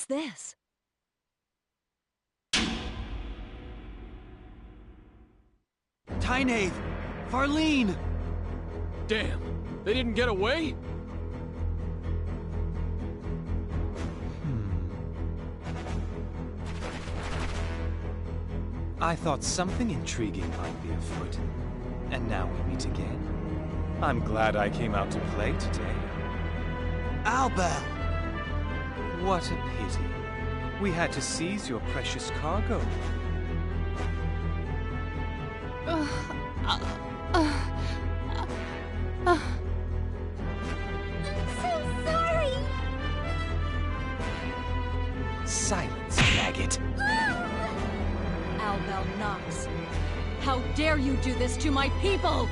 What's this? Tynave! Farlene! Damn, they didn't get away? I thought something intriguing might be afoot. And now we meet again. I'm glad I came out to play today. Albert! What a pity. We had to seize your precious cargo. I'm so sorry! Silence, maggot. Albert Knox, how dare you do this to my people?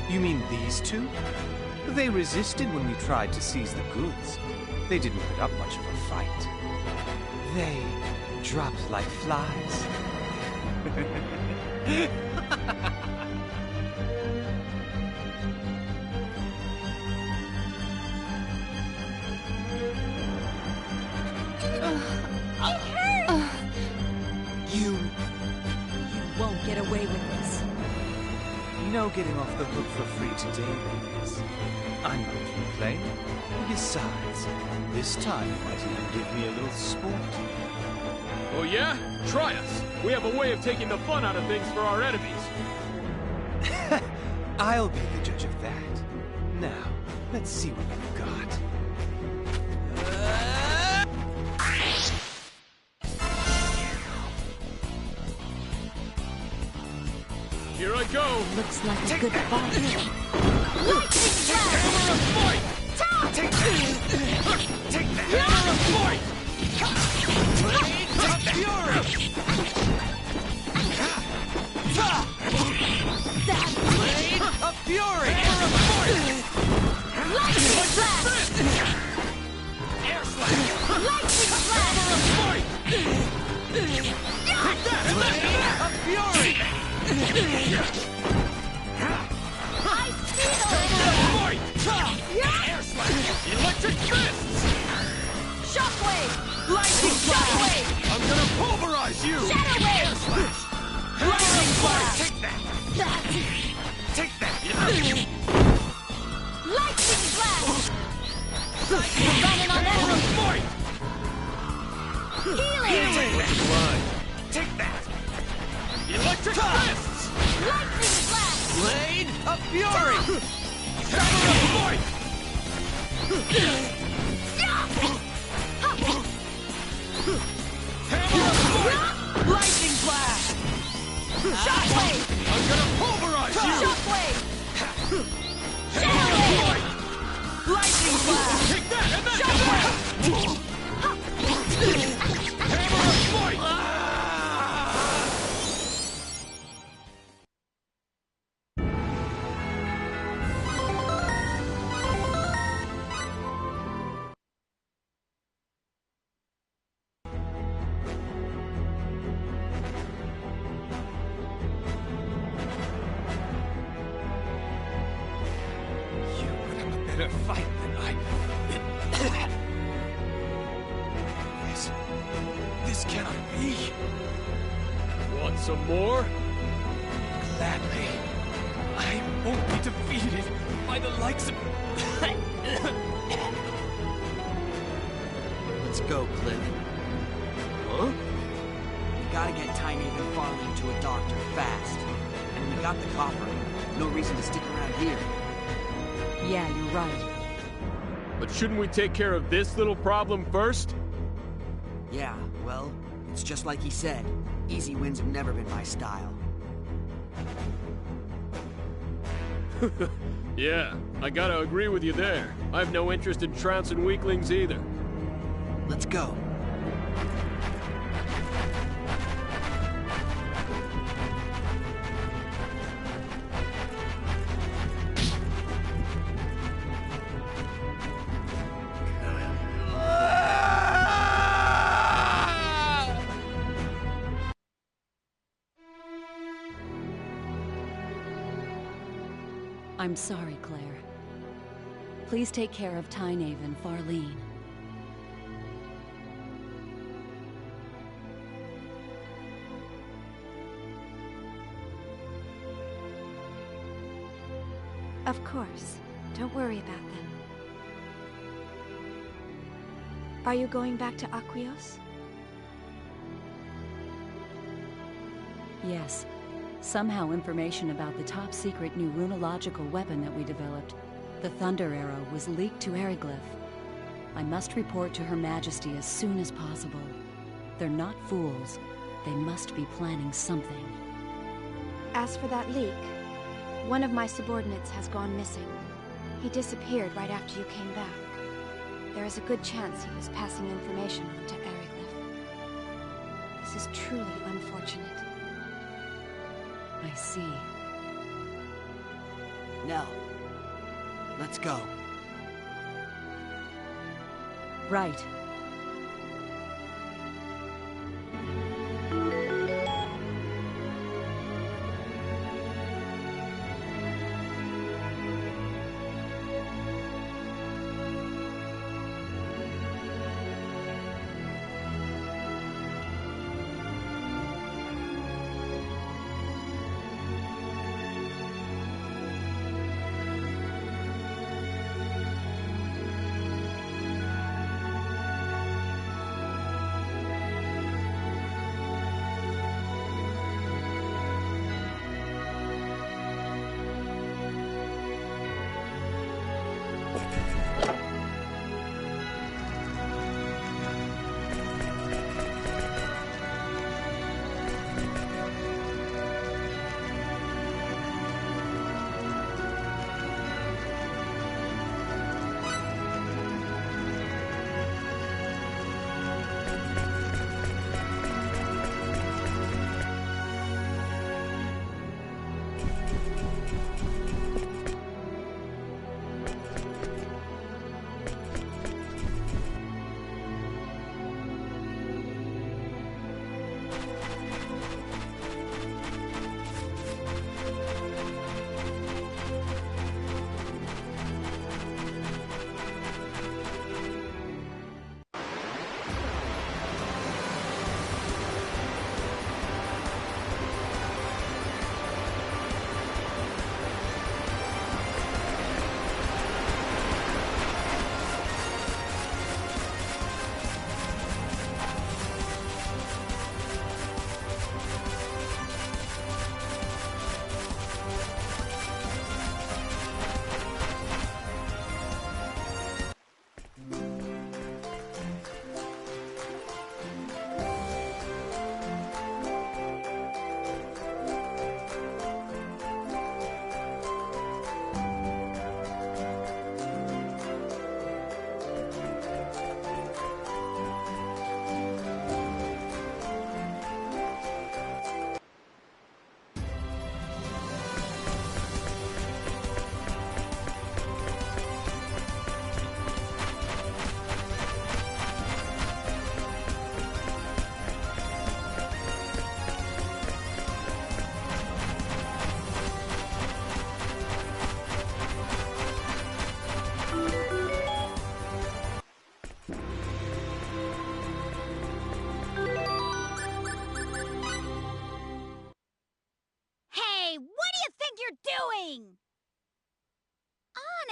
You mean these two? They resisted when we tried to seize the goods. They didn't put up much of a fight. They dropped like flies. You Won't get away with this. No getting off the hook for free today, ladies. I'm not through playing. Besides, this time you might even give me a little sport. Oh yeah? Try us. We have a way of taking the fun out of things for our enemies. I'll be the judge of that. Now, let's see what you've got. Here I go. Looks like a good fight. Hammer of fight! Take that! Hammer of fight! Take fury! Blade of fury! Hammer of fight! Lightning flash! Air slash! Lightning flash! Hammer of fight! Take that! And that! Of fury! Ice Beetle! Fight! Air slash! Electric fists! Shockwave! Lightning Shockwave! I'm gonna pulverize you! Shadow Wave! Lightning blast! Take that! That's it! Take that! Lightning flash! Running on Hammer of that! fight! Healing! Take that! Electric fists! Lightning flash! Blade of fury! Hammer of fight! Hammer of fight! Lightning blast! Shockwave! I'm gonna pulverize you! Shockwave! Hammer of fight! Lightning blast! Take that and that! Shockwave! Hammer of fight! You put up a better fight than I. This cannot be. Want some more? Gladly. I won't be defeated by the likes of. Let's go, Cliff. Huh? We gotta get Tynave and Farlene to a doctor fast. And we got the copper. No reason to stick around here. Yeah, you're right. But shouldn't we take care of this little problem first? Yeah, well, it's just like he said. Easy wins have never been my style. Yeah, I gotta agree with you there. I have no interest in trouncing weaklings either. Let's go. I'm sorry, Claire. Please take care of Tynave and Farlene. Of course. Don't worry about them. Are you going back to Aquios? Yes. Somehow information about the top-secret new runological weapon that we developed, the Thunder Arrow, was leaked to Eriglyph. I must report to Her Majesty as soon as possible. They're not fools. They must be planning something. As for that leak, one of my subordinates has gone missing. He disappeared right after you came back. There is a good chance he was passing information on to Eriglyph. This is truly unfortunate. I see. Nell, let's go. Right.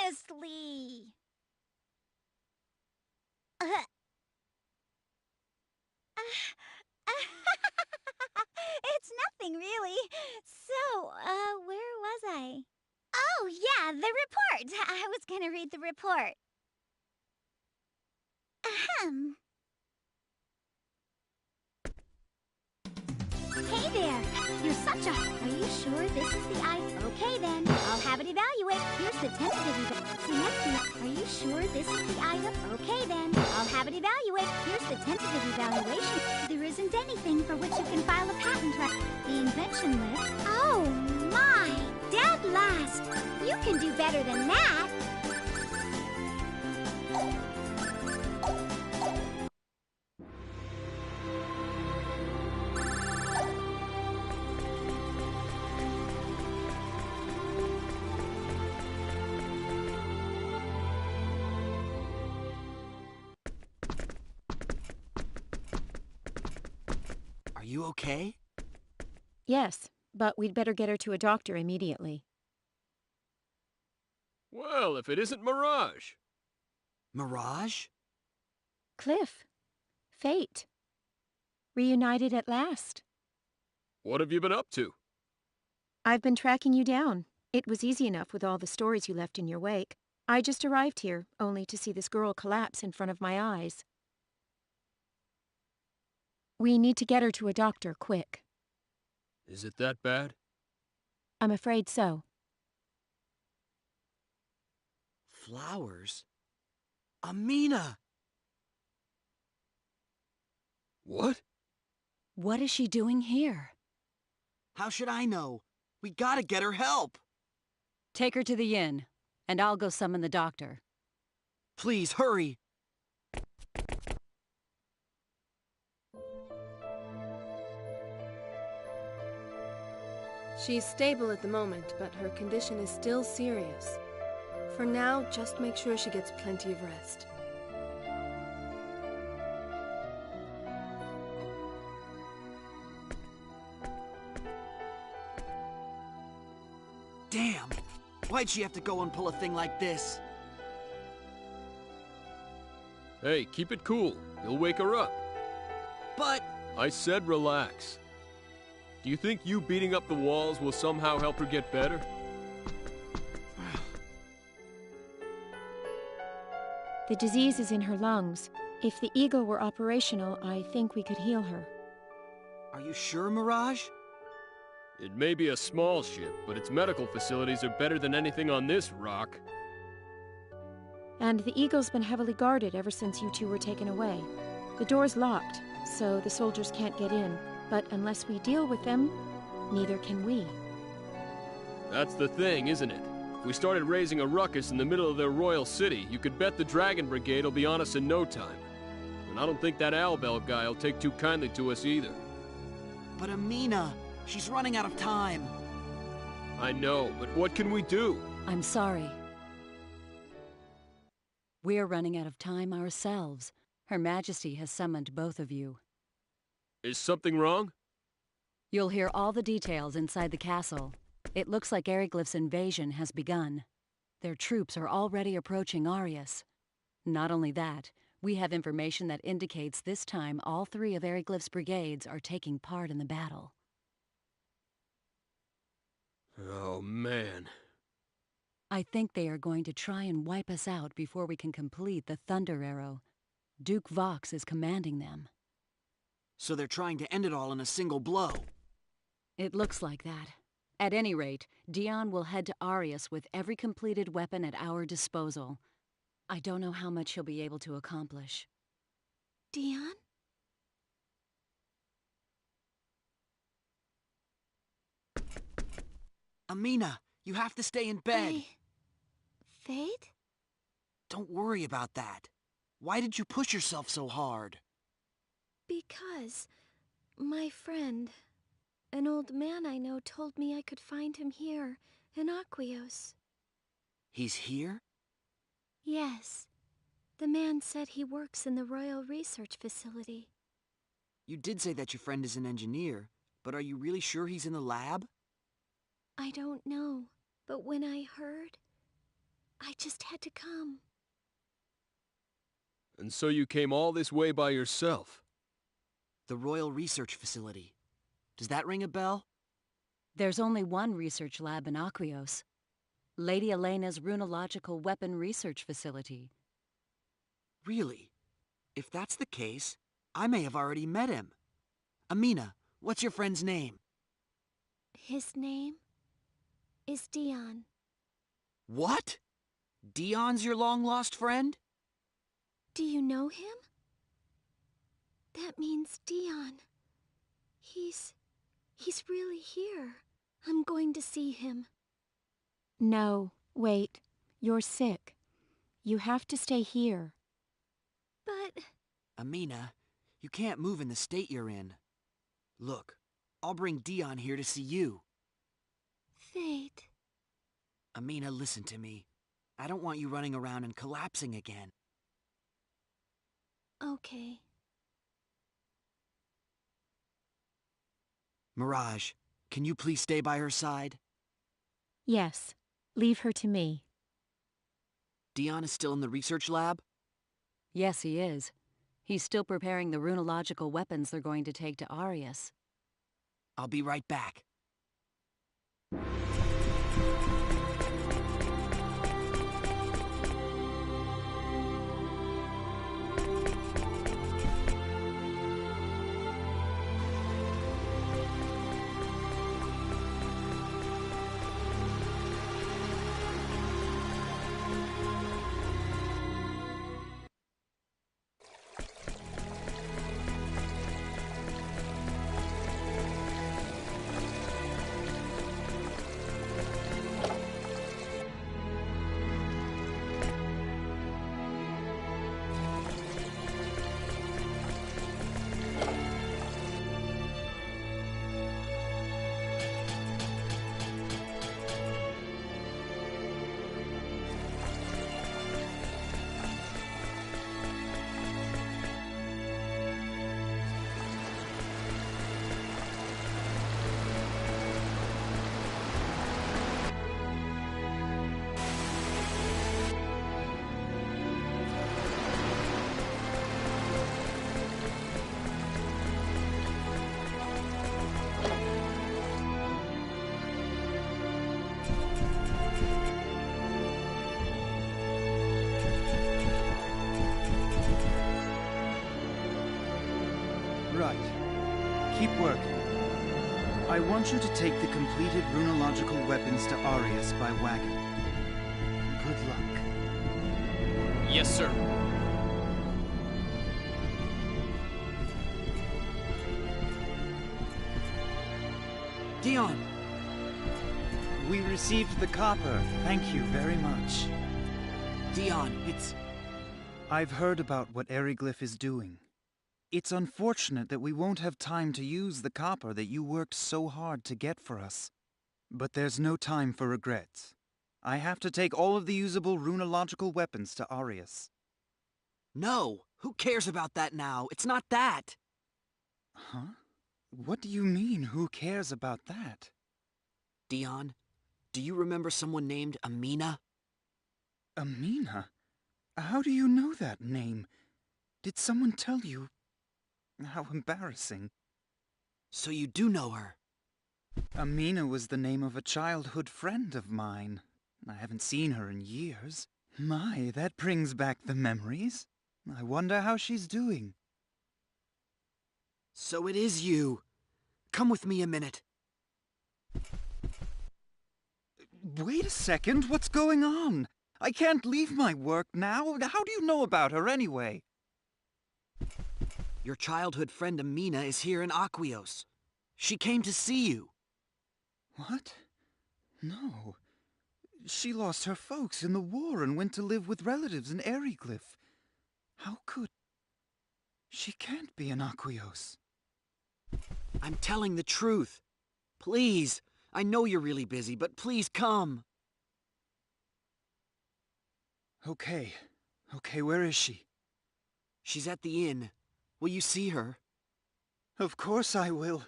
Honestly. It's nothing, really. So, where was I? Oh, yeah, the report. I was gonna read the report. Ahem. Hey there! You're such a... Are you sure this is the item? Okay then, I'll have it evaluate. Here's the tentative See next to Are you sure this is the item? Okay then, I'll have it evaluate. Here's the tentative evaluation. There isn't anything for which you can file a patent, right? The invention list. Oh my! Dead last! You can do better than that! Are you okay? Yes, but we'd better get her to a doctor immediately. Well, if it isn't Mirage. Mirage? Cliff. Fate. Reunited at last. What have you been up to? I've been tracking you down. It was easy enough with all the stories you left in your wake. I just arrived here, only to see this girl collapse in front of my eyes. We need to get her to a doctor, quick. Is it that bad? I'm afraid so. Flowers? Amina! What? What is she doing here? How should I know? We gotta get her help! Take her to the inn, and I'll go summon the doctor. Please, hurry! She's stable at the moment, but her condition is still serious. For now, just make sure she gets plenty of rest. Damn! Why'd she have to go and pull a thing like this? Hey, keep it cool. You'll wake her up. But... I said relax. Do you think you beating up the walls will somehow help her get better? The disease is in her lungs. If the eagle were operational, I think we could heal her. Are you sure, Mirage? It may be a small ship, but its medical facilities are better than anything on this rock. And the eagle's been heavily guarded ever since you two were taken away. The door's locked, so the soldiers can't get in. But unless we deal with them, neither can we. That's the thing, isn't it? If we started raising a ruckus in the middle of their royal city, you could bet the Dragon Brigade will be on us in no time. And I don't think that Albel guy will take too kindly to us either. But Amina, she's running out of time. I know, but what can we do? I'm sorry. We're running out of time ourselves. Her Majesty has summoned both of you. Is something wrong? You'll hear all the details inside the castle. It looks like Eriglyph's invasion has begun. Their troops are already approaching Arius. Not only that, we have information that indicates this time all three of Eriglyph's brigades are taking part in the battle. Oh, man. I think they are going to try and wipe us out before we can complete the Thunder Arrow. Duke Vox is commanding them. So they're trying to end it all in a single blow. It looks like that. At any rate, Dion will head to Arius with every completed weapon at our disposal. I don't know how much he'll be able to accomplish. Dion? Amina, you have to stay in bed. Fate? Don't worry about that. Why did you push yourself so hard? Because my friend, an old man I know, told me I could find him here, in Aquios. He's here? Yes. The man said he works in the Royal Research Facility. You did say that your friend is an engineer, but are you really sure he's in the lab? I don't know, but when I heard, I just had to come. And so you came all this way by yourself? The Royal Research Facility. Does that ring a bell? There's only one research lab in Aquios. Lady Elena's Runological Weapon Research Facility. Really? If that's the case, I may have already met him. Amina, what's your friend's name? His name is Dion. What? Dion's your long-lost friend? Do you know him? That means Dion. He's really here. I'm going to see him. No, wait. You're sick. You have to stay here. But... Amina, you can't move in the state you're in. Look, I'll bring Dion here to see you. Fate... Amina, listen to me. I don't want you running around and collapsing again. Okay. Mirage, can you please stay by her side? Yes. Leave her to me. Dion is still in the research lab? Yes, he is. He's still preparing the runological weapons they're going to take to Arius. I'll be right back. Right. Keep working. I want you to take the completed runological weapons to Arius by wagon. Good luck. Yes, sir. Dion! We received the copper. Thank you very much. Dion, it's... I've heard about what Eriglyph is doing. It's unfortunate that we won't have time to use the copper that you worked so hard to get for us. But there's no time for regrets. I have to take all of the usable runological weapons to Arius. No! Who cares about that now? It's not that! Huh? What do you mean, who cares about that? Dion, do you remember someone named Amina? Amina? How do you know that name? Did someone tell you? How embarrassing. So you do know her? Amina was the name of a childhood friend of mine. I haven't seen her in years. My, that brings back the memories. I wonder how she's doing. So it is you. Come with me a minute. Wait a second, what's going on? I can't leave my work now. How do you know about her anyway? Your childhood friend Amina is here in Aquios. She came to see you. What? No. She lost her folks in the war and went to live with relatives in Eriglyph. How could... She can't be in Aquios. I'm telling the truth. Please, I know you're really busy, but please come. Okay, where is she? She's at the inn. Will you see her? Of course I will.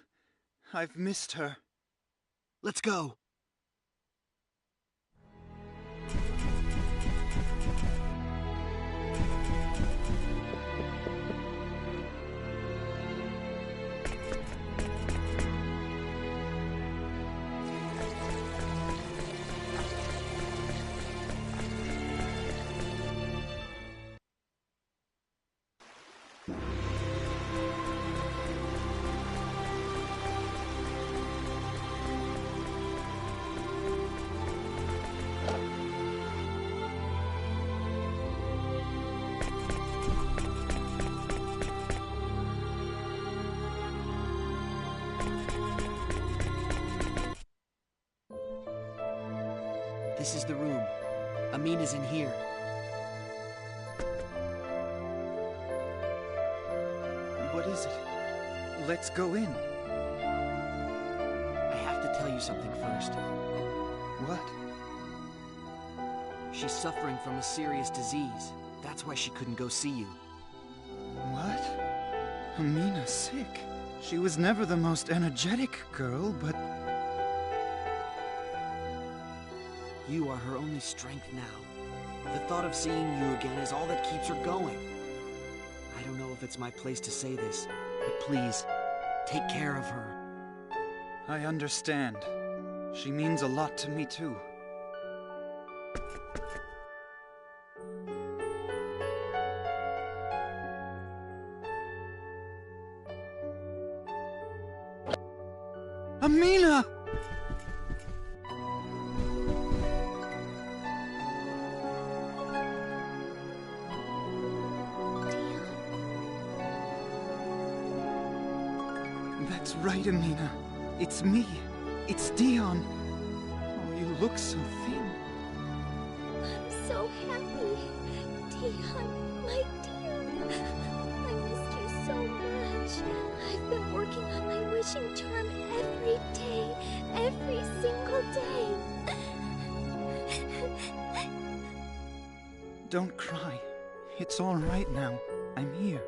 I've missed her. Let's go. This is the room. Amina's in here. What is it? Let's go in. I have to tell you something first. What? She's suffering from a serious disease. That's why she couldn't go see you. What? Amina's sick. She was never the most energetic girl, but... You are her only strength now. The thought of seeing you again is all that keeps her going. I don't know if it's my place to say this, but please, take care of her. I understand. She means a lot to me, too. Amina! That's right, Amina. It's me. It's Dion. Oh, you look so thin. I'm so happy. Dion, my dear. I missed you so much. I've been working on my wishing charm every day. Every single day. Don't cry. It's all right now. I'm here.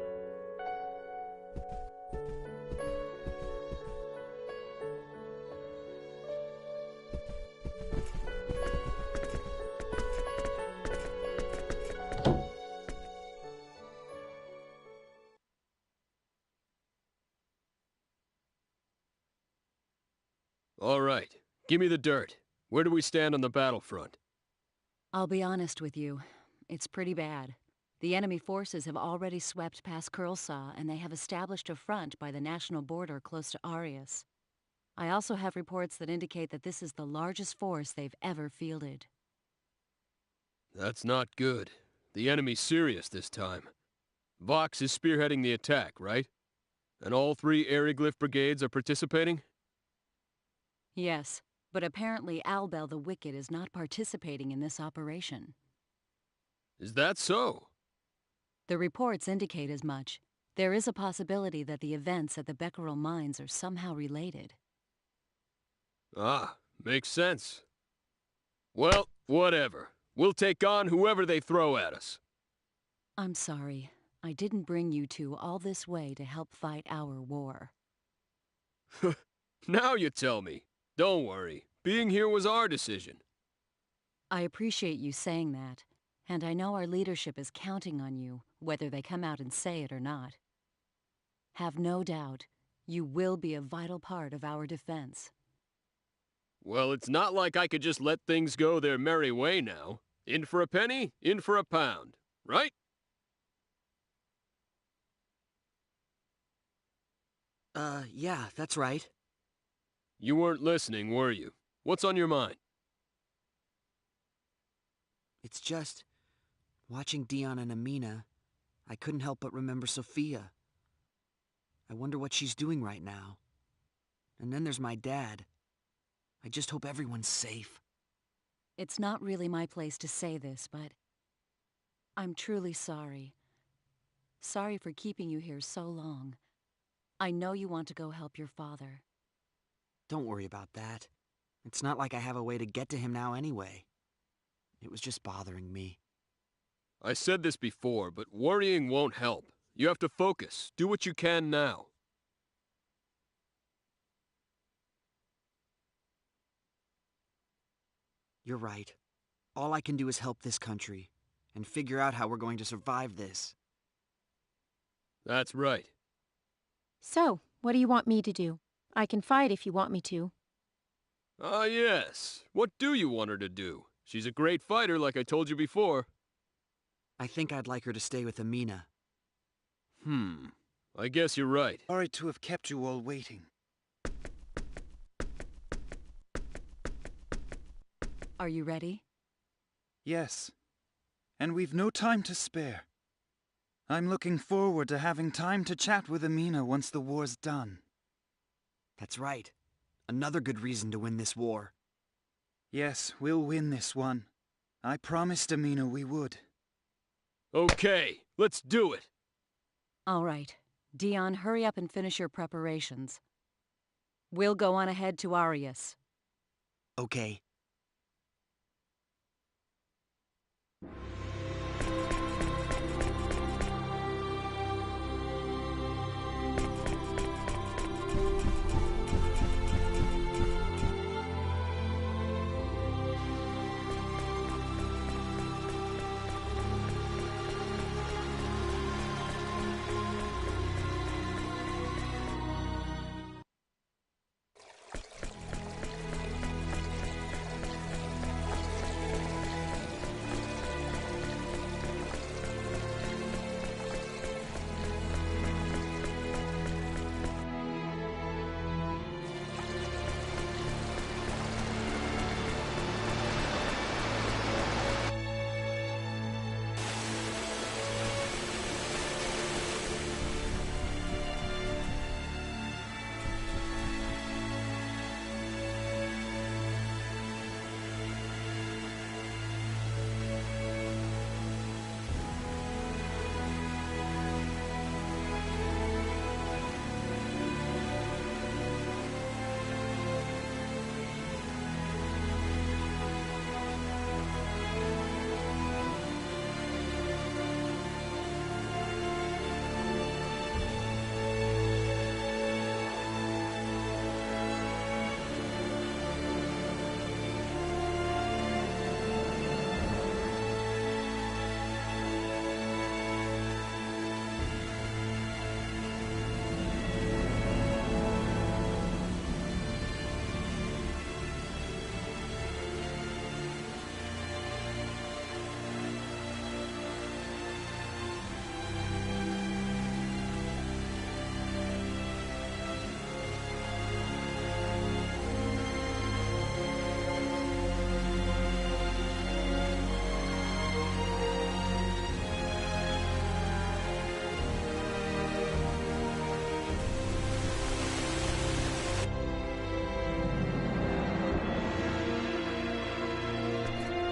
All right, give me the dirt. Where do we stand on the battlefront? I'll be honest with you. It's pretty bad. The enemy forces have already swept past Kurlsaw, and they have established a front by the national border close to Arius. I also have reports that indicate that this is the largest force they've ever fielded. That's not good. The enemy's serious this time. Vox is spearheading the attack, right? And all 3 Aeroglyph brigades are participating? Yes, but apparently Albel the Wicked is not participating in this operation. Is that so? The reports indicate as much. There is a possibility that the events at the Becquerel mines are somehow related. Ah, makes sense. Well, whatever. We'll take on whoever they throw at us. I'm sorry. I didn't bring you two all this way to help fight our war. Now you tell me. Don't worry. Being here was our decision. I appreciate you saying that, and I know our leadership is counting on you, whether they come out and say it or not. Have no doubt, you will be a vital part of our defense. Well, it's not like I could just let things go their merry way now. In for a penny, in for a pound, right? Yeah, that's right. You weren't listening, were you? What's on your mind? It's just, watching Dion and Amina, I couldn't help but remember Sophia. I wonder what she's doing right now. And then there's my dad. I just hope everyone's safe. It's not really my place to say this, but I'm truly sorry. Sorry for keeping you here so long. I know you want to go help your father. Don't worry about that. It's not like I have a way to get to him now anyway. It was just bothering me. I said this before, but worrying won't help. You have to focus. Do what you can now. You're right. All I can do is help this country, and figure out how we're going to survive this. That's right. So, what do you want me to do? I can fight if you want me to. Ah, yes. What do you want her to do? She's a great fighter, like I told you before. I think I'd like her to stay with Amina. I guess you're right. Sorry to have kept you all waiting. Are you ready? Yes. And we've no time to spare. I'm looking forward to having time to chat with Amina once the war's done. That's right. Another good reason to win this war. Yes, we'll win this one. I promised Amina we would. Okay, let's do it. All right. Dion, hurry up and finish your preparations. We'll go on ahead to Arius. Okay.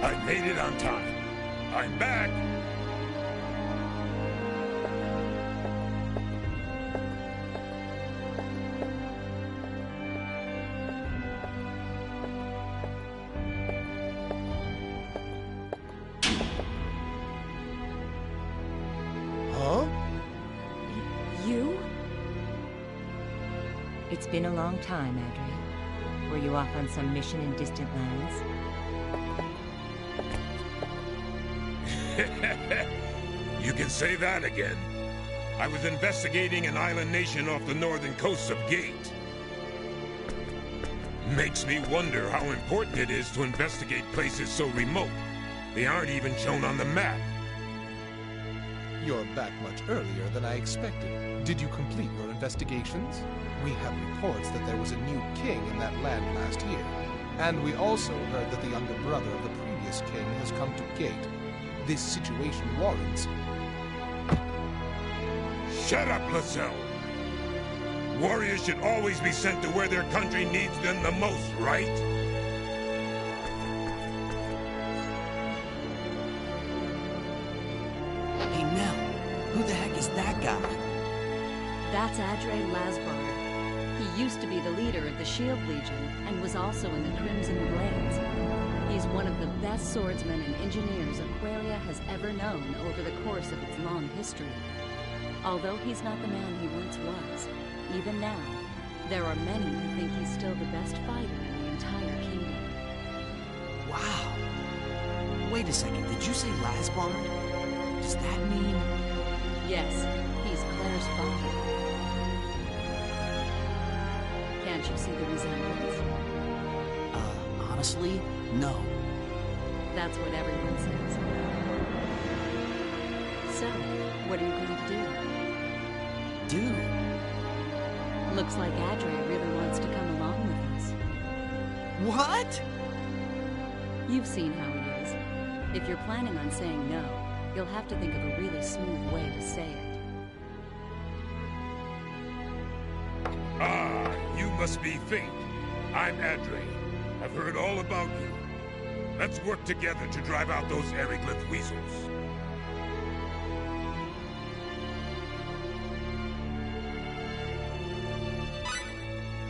I made it on time. I'm back. Huh? You? It's been a long time, Adria. Were you off on some mission in distant lands? You can say that again. I was investigating an island nation off the northern coast of Gate. Makes me wonder how important it is to investigate places so remote. They aren't even shown on the map. You're back much earlier than I expected. Did you complete your investigations? We have reports that there was a new king in that land last year. And we also heard that the younger brother of the previous king has come to Gate. This situation warrants... Shut up, Lascelles! Warriors should always be sent to where their country needs them the most, right? Hey, Nell, who the heck is that guy? That's Adre Lasbar. He used to be the leader of the Shield Legion, and was also in the Crimson Blades. He's one of the best swordsmen and engineers Aquaria has ever known over the course of its long history. Although he's not the man he once was, even now, there are many who think he's still the best fighter in the entire kingdom. Wow. Wait a second, did you say Lasbar? Does that mean... Yes, he's Claire's father. Can't you see the resemblance? Honestly, no. That's what everyone says. So, what are you going to do? Do? Looks like Adre really wants to come along with us. What? You've seen how he is. If you're planning on saying no, you'll have to think of a really smooth way to say it. Ah, you must be Fate. I'm Adre. I've heard all about you. Let's work together to drive out those Eriglyph weasels.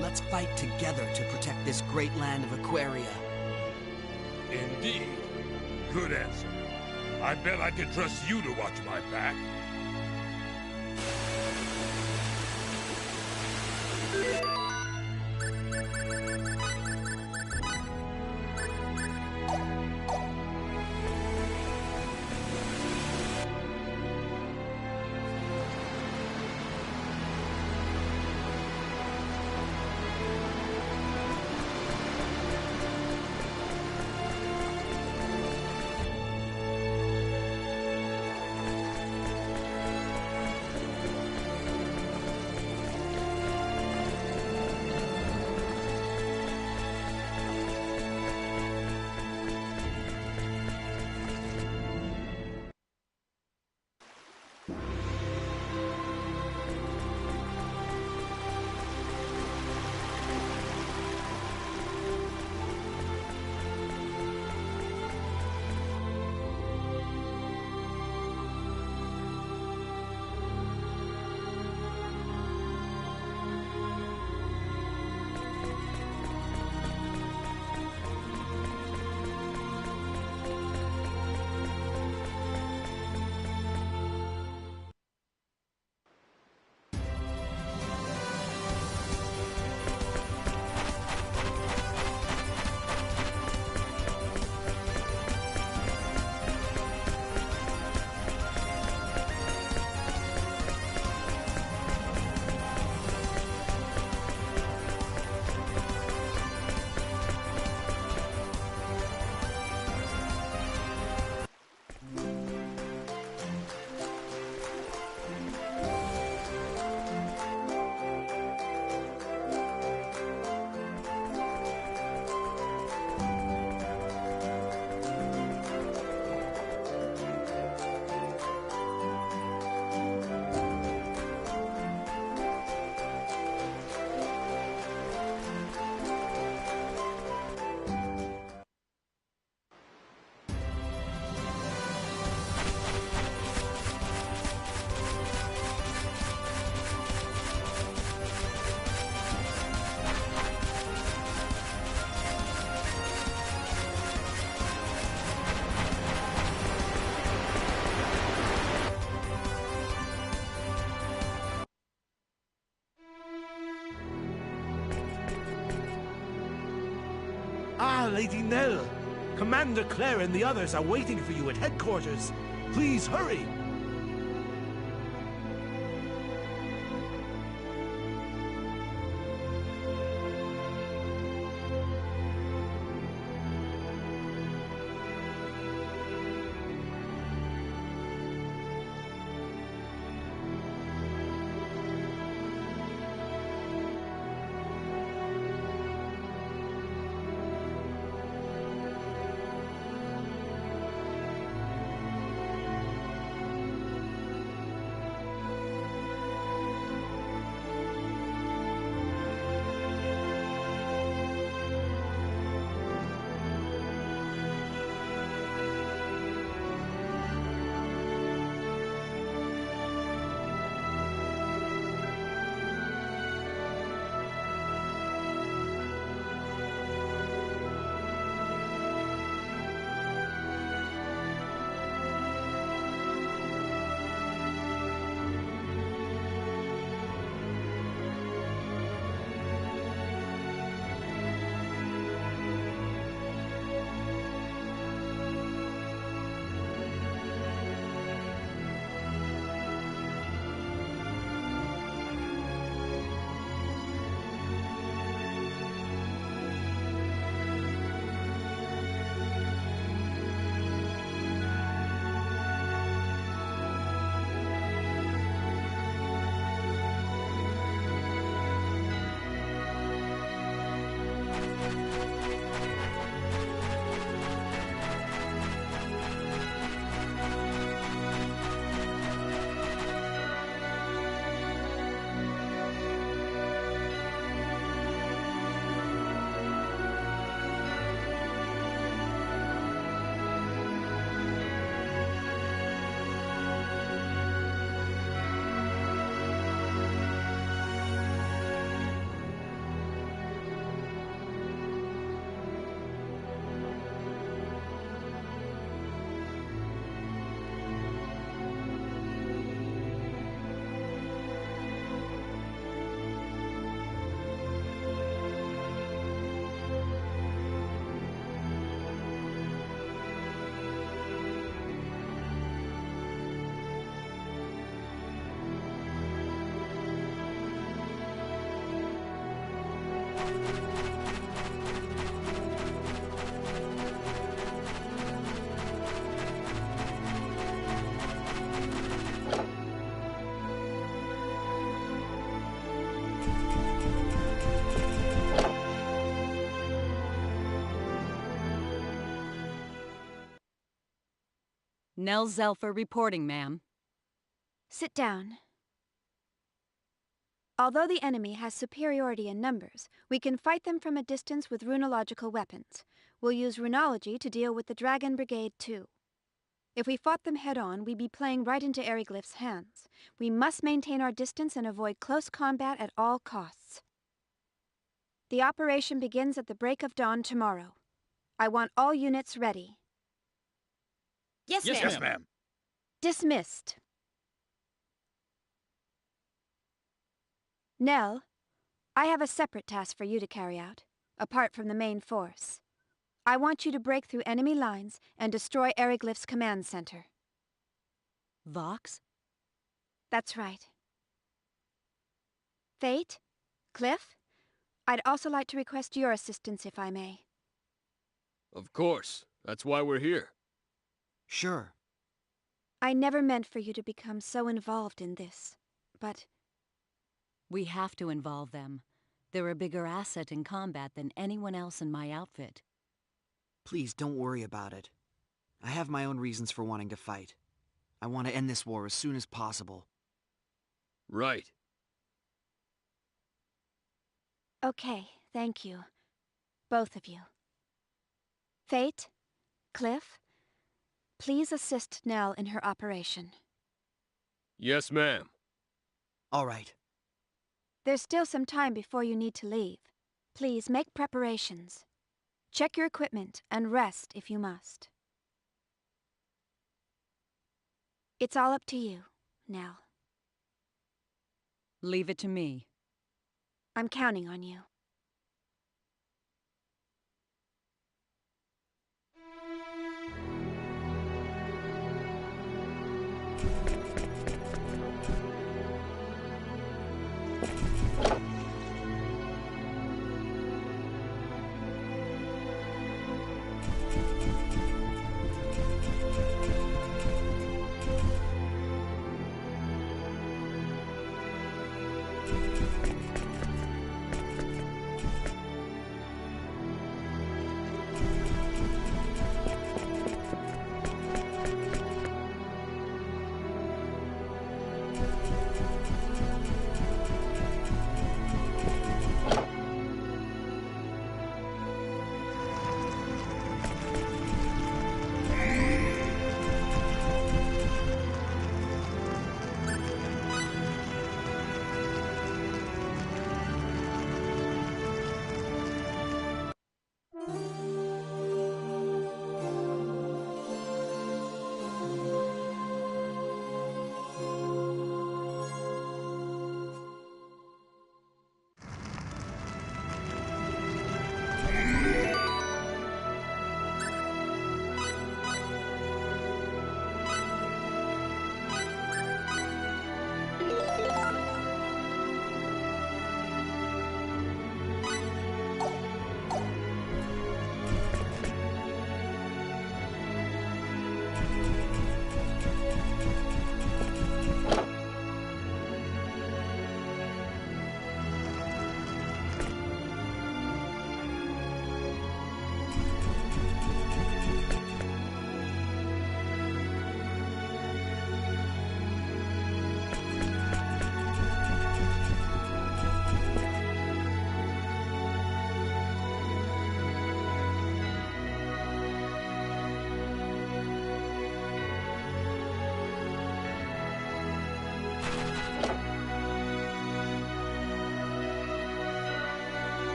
Let's fight together to protect this great land of Aquaria. Indeed. Good answer. I bet I can trust you to watch my back. Ah, Lady Nell. Commander Claire and the others are waiting for you at headquarters. Please hurry. Nell Zelfer reporting, ma'am. Sit down. Although the enemy has superiority in numbers, we can fight them from a distance with runological weapons. We'll use runology to deal with the Dragon Brigade, too. If we fought them head-on, we'd be playing right into Eriglyph's hands. We must maintain our distance and avoid close combat at all costs. The operation begins at the break of dawn tomorrow. I want all units ready. Yes, ma'am. Yes, ma'am. Dismissed. Nell, I have a separate task for you to carry out, apart from the main force. I want you to break through enemy lines and destroy Eriglyph's command center. Vox? That's right. Fate? Cliff? I'd also like to request your assistance if I may. Of course. That's why we're here. Sure. I never meant for you to become so involved in this, but... We have to involve them. They're a bigger asset in combat than anyone else in my outfit. Please don't worry about it. I have my own reasons for wanting to fight. I want to end this war as soon as possible. Right. Okay, thank you. Both of you. Fate? Cliff? Please assist Nell in her operation. Yes, ma'am. All right. There's still some time before you need to leave. Please make preparations. Check your equipment and rest if you must. It's all up to you, Nell. Leave it to me. I'm counting on you.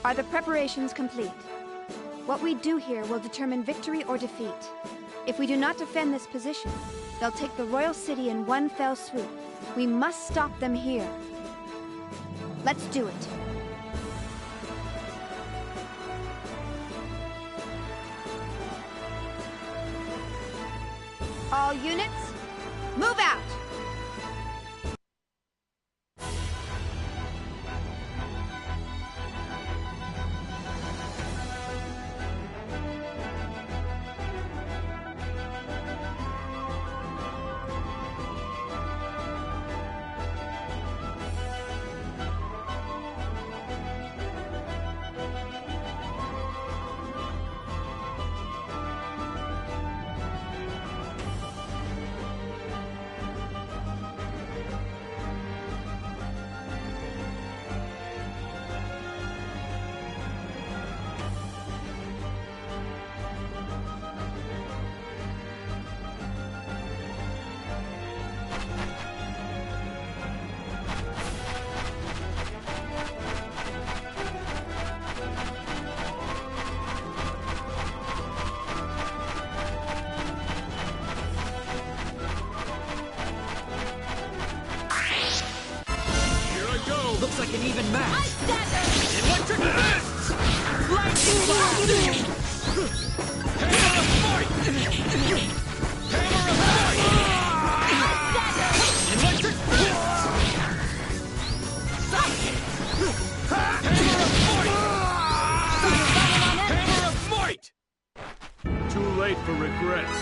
Are the preparations complete? What we do here will determine victory or defeat. If we do not defend this position, they'll take the royal city in one fell swoop. We must stop them here. Let's do it. All units, move out! Looks like an even match. Ice Dagger! Electric Fists! Lightning Blast! Hammer of Fight! Hammer of Fight! Ice Dagger! Electric Fists! Hammer of Fight! Hammer of Might! Too late for regrets.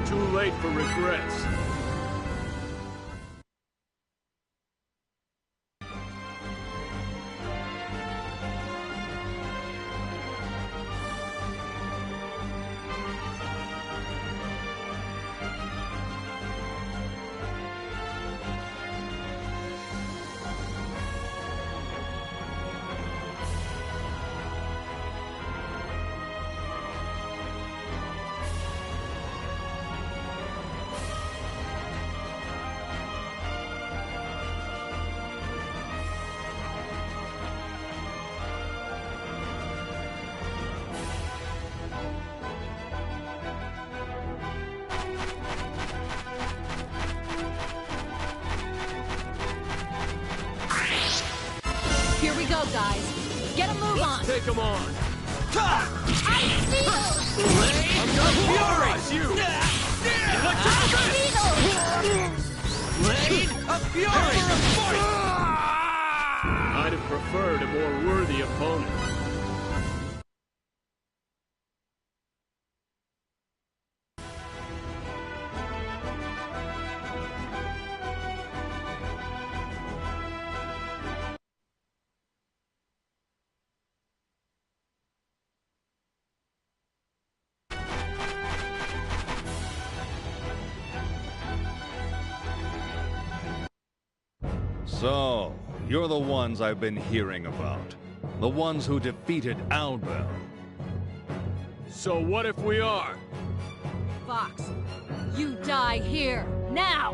Too late for regrets. go, guys. Get a move on. Let's take him on. Ice Needle! I'm gonna furize you! Electric Fist! Blade of Fury! I'd have preferred a more worthy opponent. So, you're the ones I've been hearing about. The ones who defeated Albel. So what if we are? Fox, you die here, now!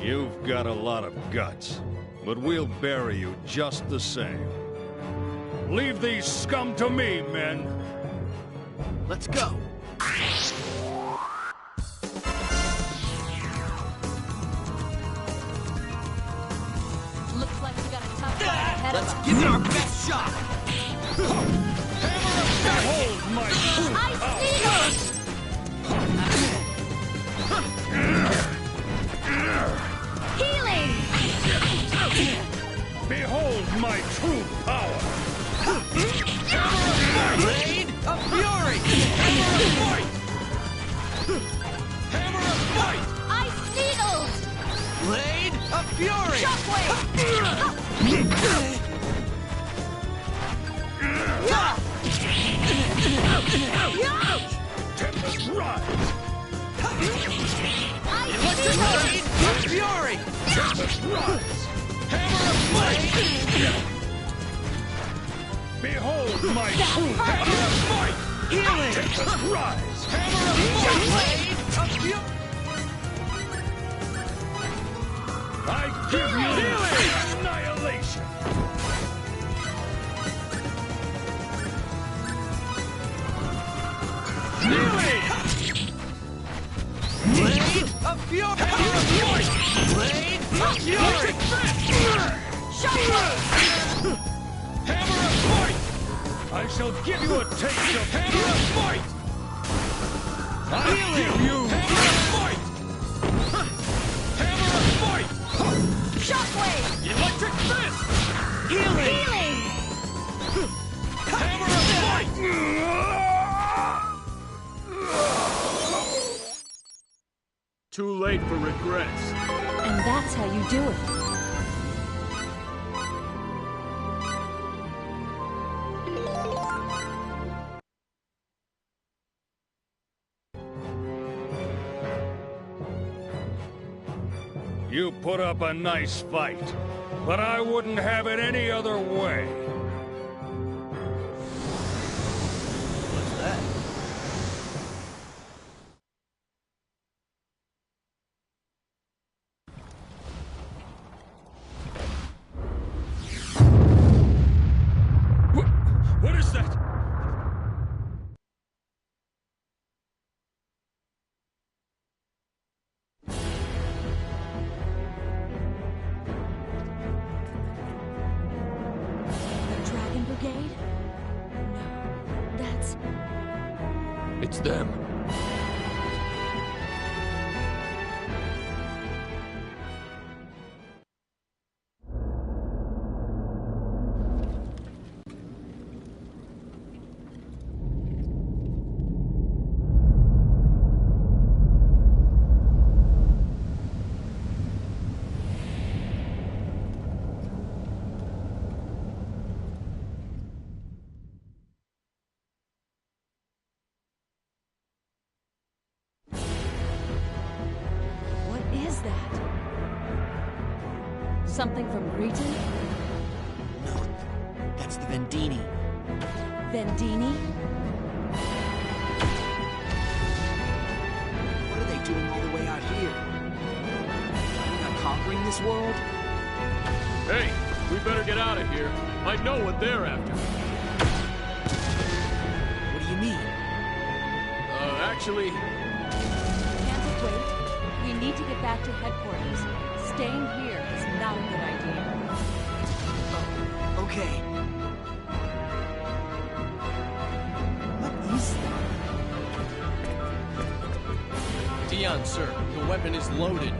You've got a lot of guts, but we'll bury you just the same. Leave these scum to me, men! Let's go! Looks like we got a tough fight ahead of us. Let's give it our best shot! Behold my true power! Healing! Behold my true power! Blade of Fury! Hammer of fight! Ice Needles! Blade of Fury! Shockwave! Tempest rise! Electric Blade of Fury! Tempest rise! Hammer of fight! Behold my true hammer of fight! Healing! Tempest rise! Hammer of fight! Blade of Fury! I give you annihilation! Blade of Fury! Blade of Fury! Shockwave! Hammer of fight! I shall give you a taste of hammer of fight! I give you hammer of fight! Hammer of fight! Shockwave! Electric Fist! Healing! Hammer of fight! Too late for regrets. And that's how you do it. You put up a nice fight, but I wouldn't have it any other way. What's that? What is that? The Dragon Brigade? No, that's... It's them. What is that? Something from Breton? No, that's the Vendini. Vendini? What are they doing all the way out here? Are we not conquering this world? Hey, we better get out of here. I know what they're after. What do you mean? Actually, Can't it wait? We need to get back to headquarters. Staying here is not a good idea. Okay. What is that? Dion, sir, the weapon is loaded.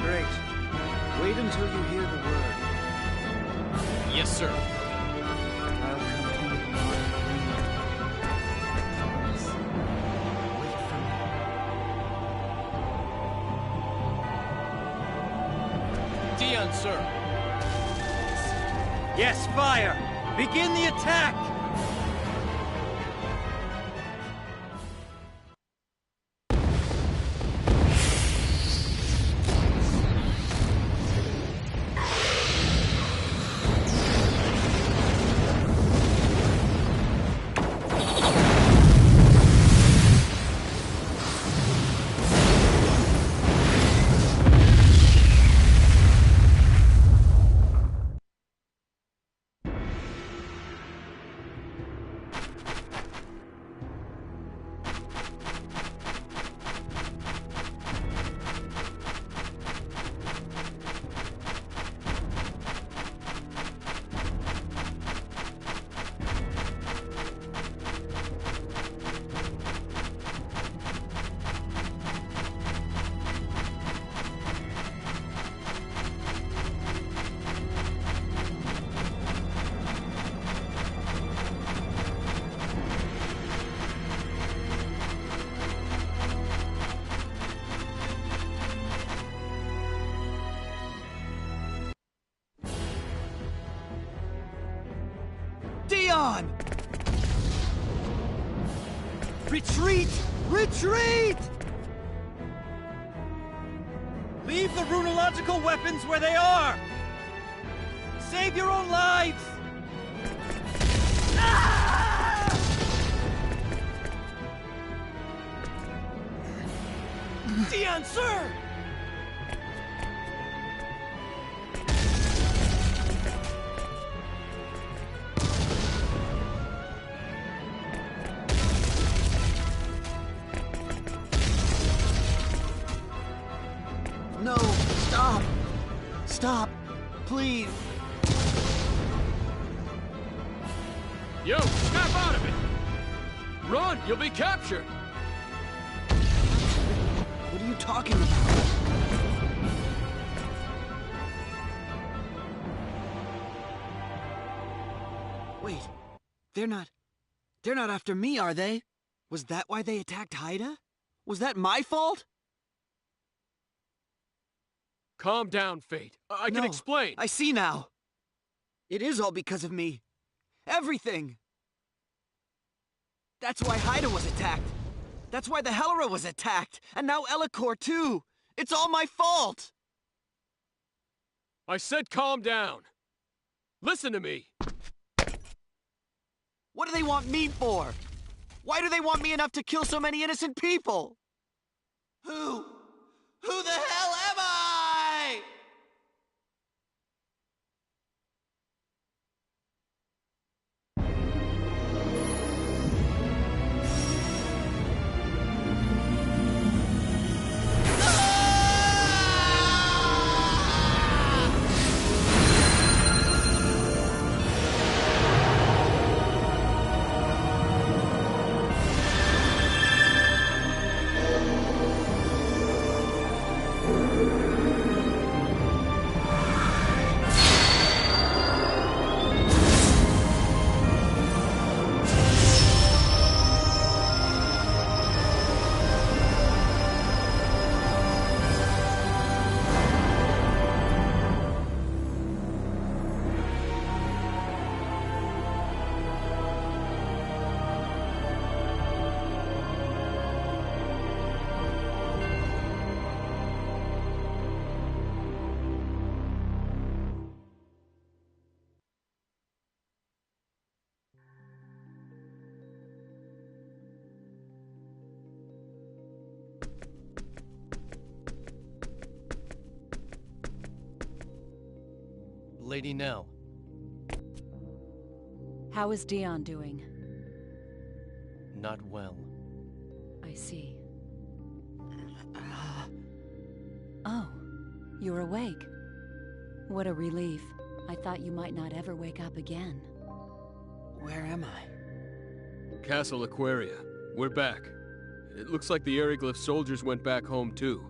Great. Wait until you hear the word. Yes, sir. I'll continue on. Please, wait for me. Dion, sir. Yes, fire! Begin the attack! Dion! Retreat! Retreat! Leave the runological weapons where they are! Save your own lives! Dion, sir! No, stop! Stop, please! Yo, snap out of it! Run, you'll be captured! What are you talking about? Wait, they're not after me, are they? Was that why they attacked Haida? Was that my fault? Calm down, Fate. I can explain. I see now. It is all because of me. Everything! That's why Haida was attacked. That's why the Helera was attacked. And now Elikor, too. It's all my fault! I said calm down. Listen to me. What do they want me for? Why do they want me enough to kill so many innocent people? Who the hell am I? Lady Nell. How is Dion doing? Not well. I see. Oh, you're awake. What a relief. I thought you might not ever wake up again. Where am I? Castle Aquaria. We're back. It looks like the Aryglyph soldiers went back home too.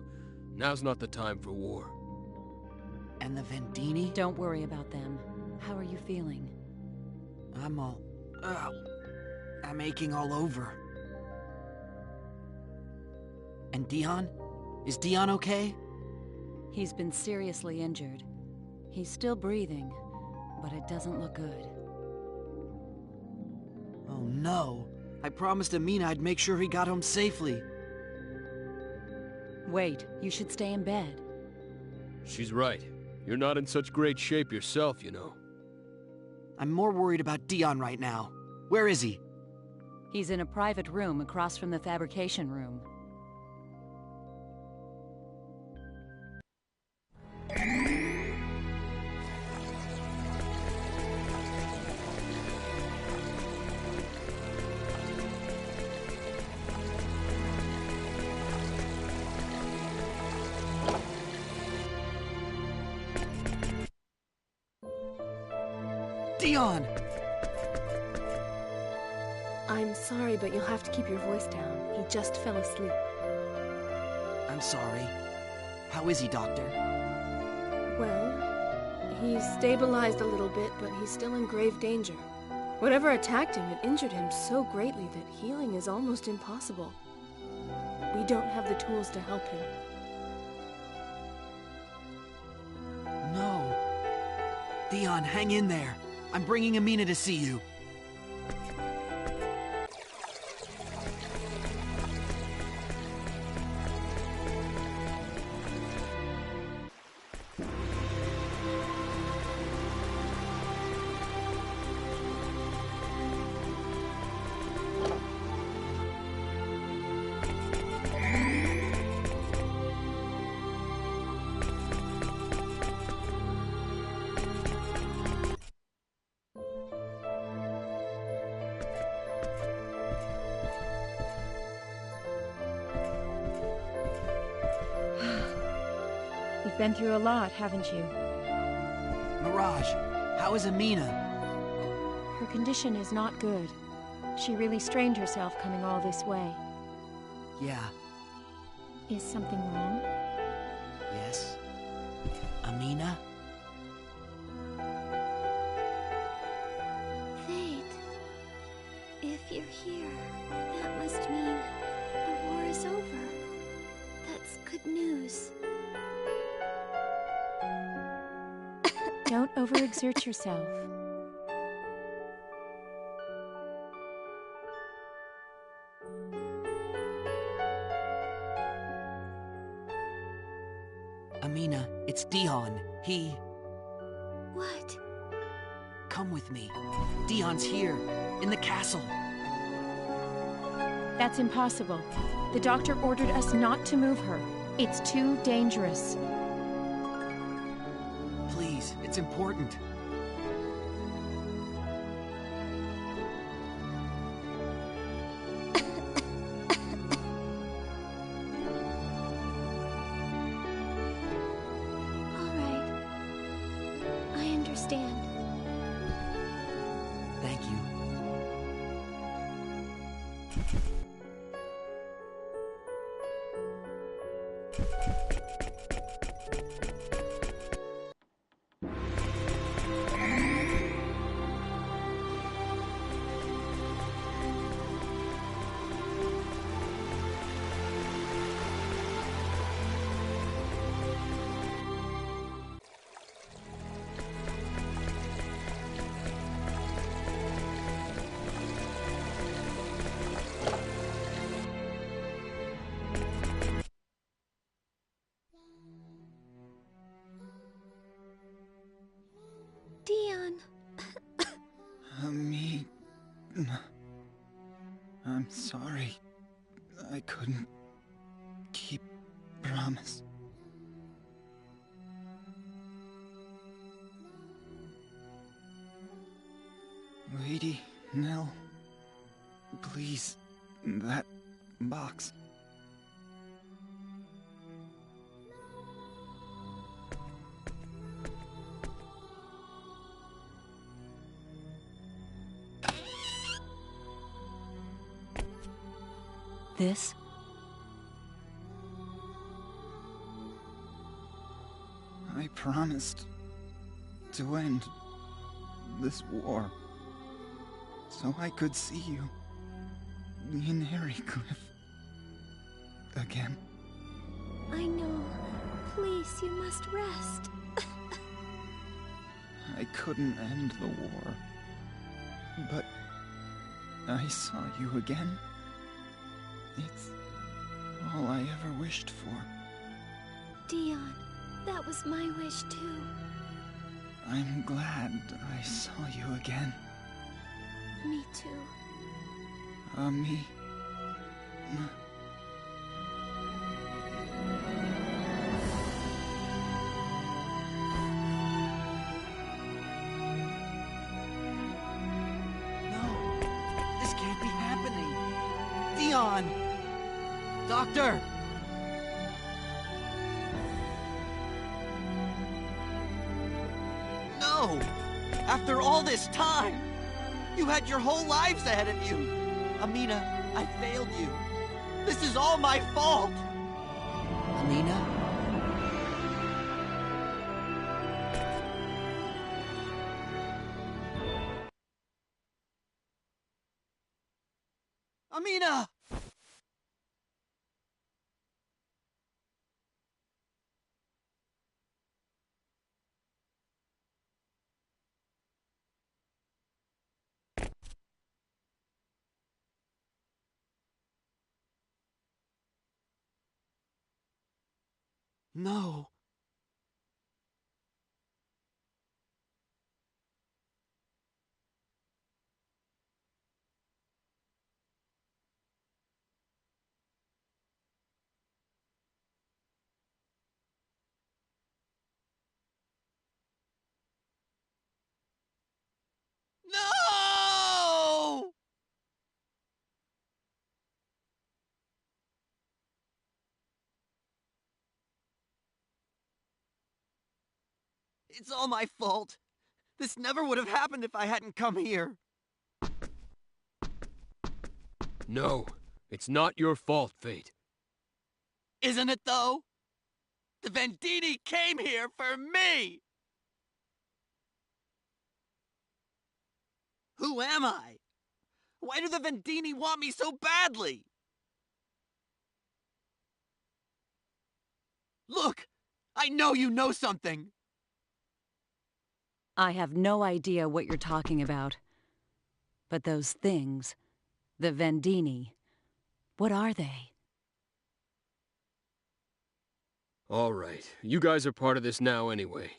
Now's not the time for war. And the Vendini? Don't worry about them. How are you feeling? I'm aching all over. And Dion? Is Dion okay? He's been seriously injured. He's still breathing, but it doesn't look good. Oh no! I promised Amina I'd make sure he got home safely. Wait, you should stay in bed. She's right. You're not in such great shape yourself, you know. I'm more worried about Dion right now. Where is he? He's in a private room across from the fabrication room. Dion! I'm sorry, but you'll have to keep your voice down. He just fell asleep. I'm sorry. How is he, Doctor? Well, he's stabilized a little bit, but he's still in grave danger. Whatever attacked him, it injured him so greatly that healing is almost impossible. We don't have the tools to help him. No. Dion, hang in there. I'm bringing Amina to see you. You've been through a lot, haven't you? Mirage, how is Amina? Her condition is not good. She really strained herself coming all this way. Yeah. Is something wrong? Yes. Amina? Fate. If you're here, that must mean the war is over. That's good news. Don't overexert yourself. Amina, it's Dion. He... What? Come with me. Dion's here, in the castle. That's impossible. The doctor ordered us not to move her. It's too dangerous. Please, it's important. All right. I understand. Thank you. Dion. Amina. I'm sorry. I couldn't keep promise. Lady Nell, please, that box. this? I promised to end this war so I could see you in Harrycliff again. I know. Please, you must rest. I couldn't end the war, but I saw you again. It's all I ever wished for. Dion, that was my wish too. I'm glad I saw you again. Me too. Me. This can't be happening. Dion! Doctor! No! After all this time! You had your whole lives ahead of you! Amina, I failed you. This is all my fault! Amina? Amina! No. No! It's all my fault. This never would have happened if I hadn't come here. No, it's not your fault, Fate. Isn't it, though? The Vendini came here for me! Who am I? Why do the Vendini want me so badly? Look! I know you know something! I have no idea what you're talking about. But those things, the Vendini, what are they? All right, you guys are part of this now anyway.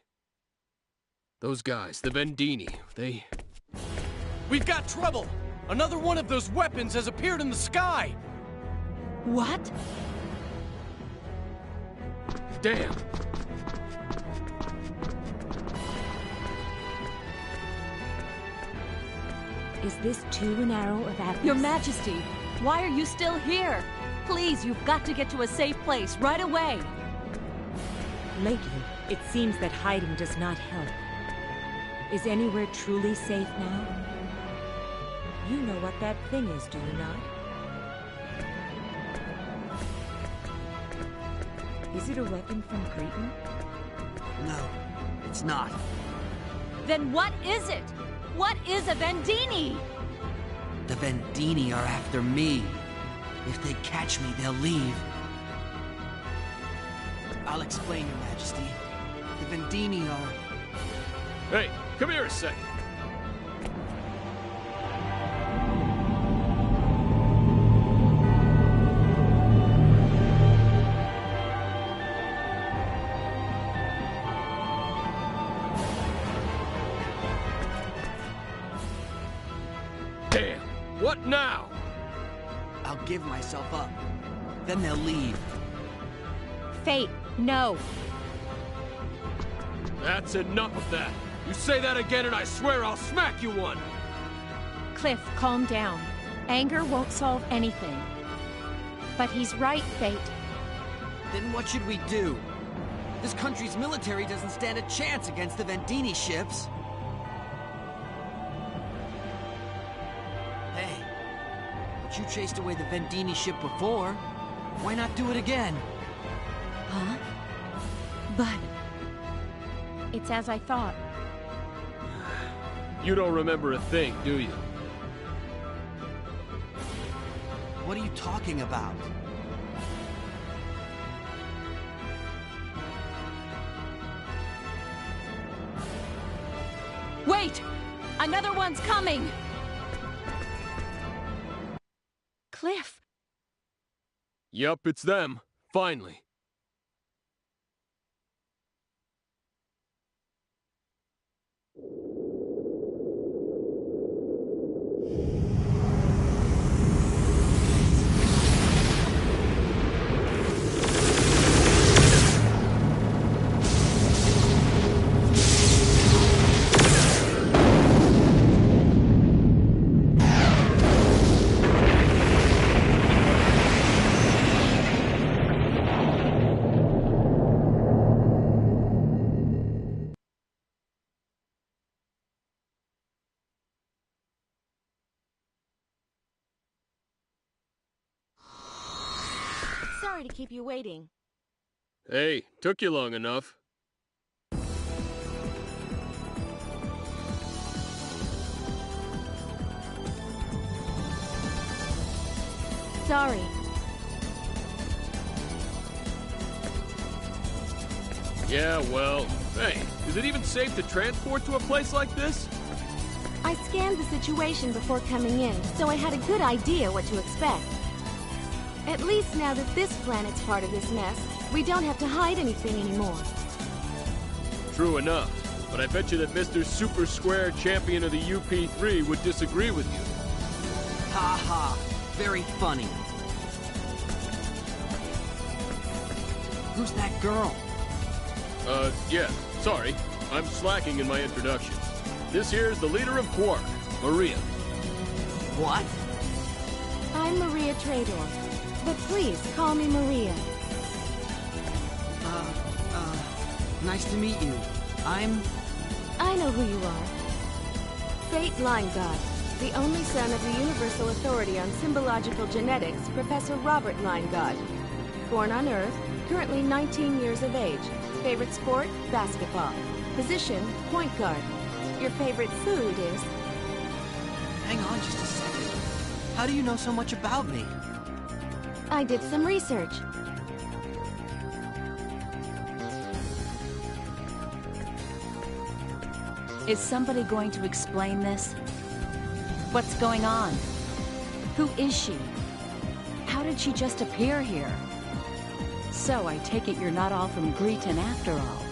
Those guys, the Vendini, they... We've got trouble! Another one of those weapons has appeared in the sky! What? Damn! Is this too an arrow of Atlas? Your Majesty, why are you still here? Please, you've got to get to a safe place right away. Lately, it seems that hiding does not help. Is anywhere truly safe now? You know what that thing is, do you not? Is it a weapon from Cretan? No, it's not. Then what is it? What is a Vendini? The Vendini are after me. If they catch me, they'll leave. I'll explain, Your Majesty. The Vendini are... Hey, come here a second. Damn, what now? I'll give myself up. Then they'll leave. Fate, no. That's enough of that. You say that again and I swear I'll smack you one. Cliff, calm down. Anger won't solve anything. But he's right, Fate. Then what should we do? This country's military doesn't stand a chance against the Vendini ships. Hey, what you chased away the Vendini ship before. Why not do it again? Huh? But... It's as I thought. You don't remember a thing, do you? What are you talking about? Wait! Another one's coming! Cliff! Yup, it's them. Finally. Sorry to keep you waiting. Hey, took you long enough. Sorry. Yeah, well, hey, is it even safe to transport to a place like this? I scanned the situation before coming in, so I had a good idea what to expect. At least now that this planet's part of this mess, we don't have to hide anything anymore. True enough, but I bet you that Mr. Super Square Champion of the UP3 would disagree with you. Ha ha. Very funny. Who's that girl? Yeah, sorry. I'm slacking in my introduction. This here's the leader of Quark, Maria. What? I'm Maria Trador, but please call me Maria. Nice to meet you. I know who you are. Fate Line God, the only son of the Universal Authority on Symbological Genetics, Professor Robert Line God. Born on Earth, currently 19 years of age. Favorite sport? Basketball. Position? Point guard. Your favorite food is? Hang on just a second. How do you know so much about me? I did some research. Is somebody going to explain this? What's going on? Who is she? How did she just appear here? So I take it you're not all from Greeton after all.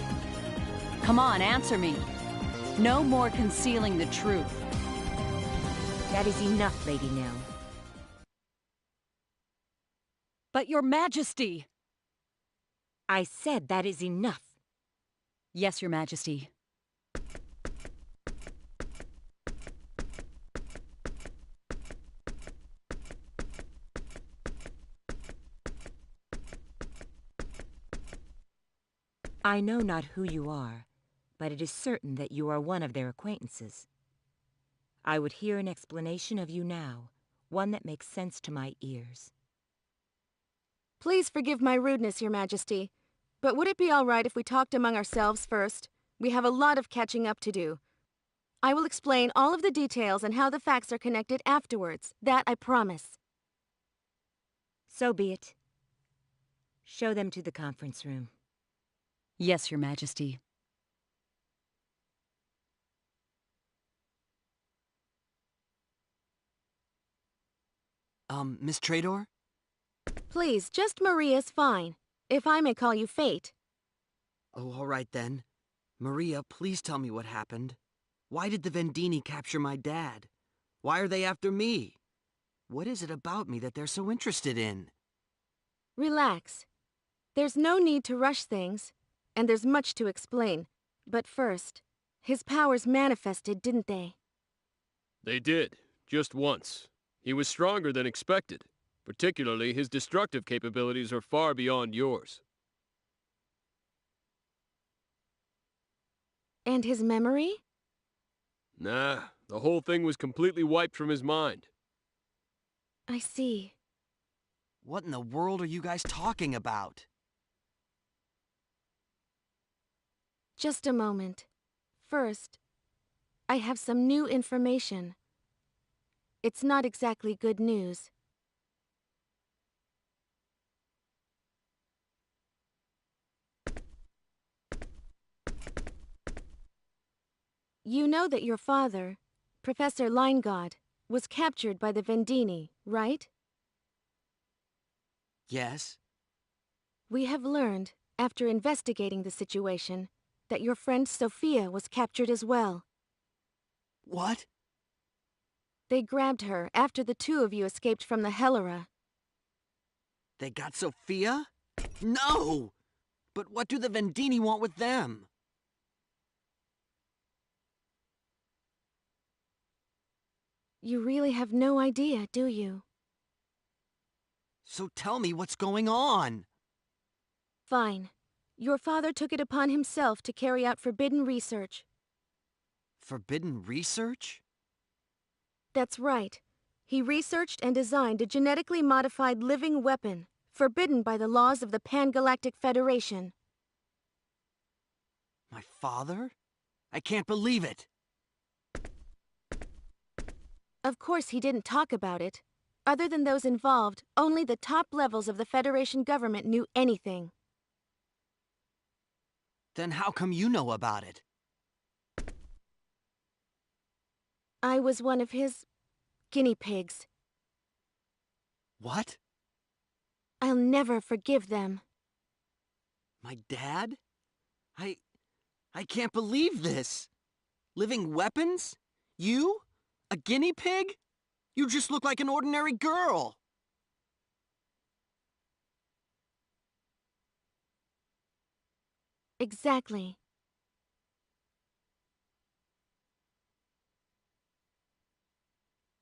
Come on, answer me. No more concealing the truth. That is enough, Lady Nell. But your Majesty! I said that is enough. Yes, your Majesty. I know not who you are, but it is certain that you are one of their acquaintances. I would hear an explanation of you now, one that makes sense to my ears. Please forgive my rudeness, Your Majesty. But would it be all right if we talked among ourselves first? We have a lot of catching up to do. I will explain all of the details and how the facts are connected afterwards. That I promise. So be it. Show them to the conference room. Yes, your Majesty. Miss Trador? Please, just Maria's fine. If I may call you Fate. Oh, all right then. Maria, please tell me what happened. Why did the Vendini capture my dad? Why are they after me? What is it about me that they're so interested in? Relax. There's no need to rush things, and there's much to explain. But first, his powers manifested, didn't they? They did, just once. He was stronger than expected. Particularly, his destructive capabilities are far beyond yours. And his memory? Nah, the whole thing was completely wiped from his mind. I see. What in the world are you guys talking about? Just a moment. First, I have some new information. It's not exactly good news. You know that your father, Professor Leingod, was captured by the Vendini, right? Yes? We have learned, after investigating the situation, that your friend Sophia was captured as well. What? They grabbed her after the two of you escaped from the Helera. They got Sophia? No! But what do the Vendini want with them? You really have no idea, do you? So tell me what's going on. Fine. Your father took it upon himself to carry out forbidden research. Forbidden research? That's right. He researched and designed a genetically modified living weapon, forbidden by the laws of the Pan-Galactic Federation. My father? I can't believe it. Of course he didn't talk about it. Other than those involved, only the top levels of the Federation government knew anything. Then how come you know about it? I was one of his guinea pigs. What? I'll never forgive them. My dad? I can't believe this. Living weapons? You? A guinea pig? You just look like an ordinary girl. Exactly.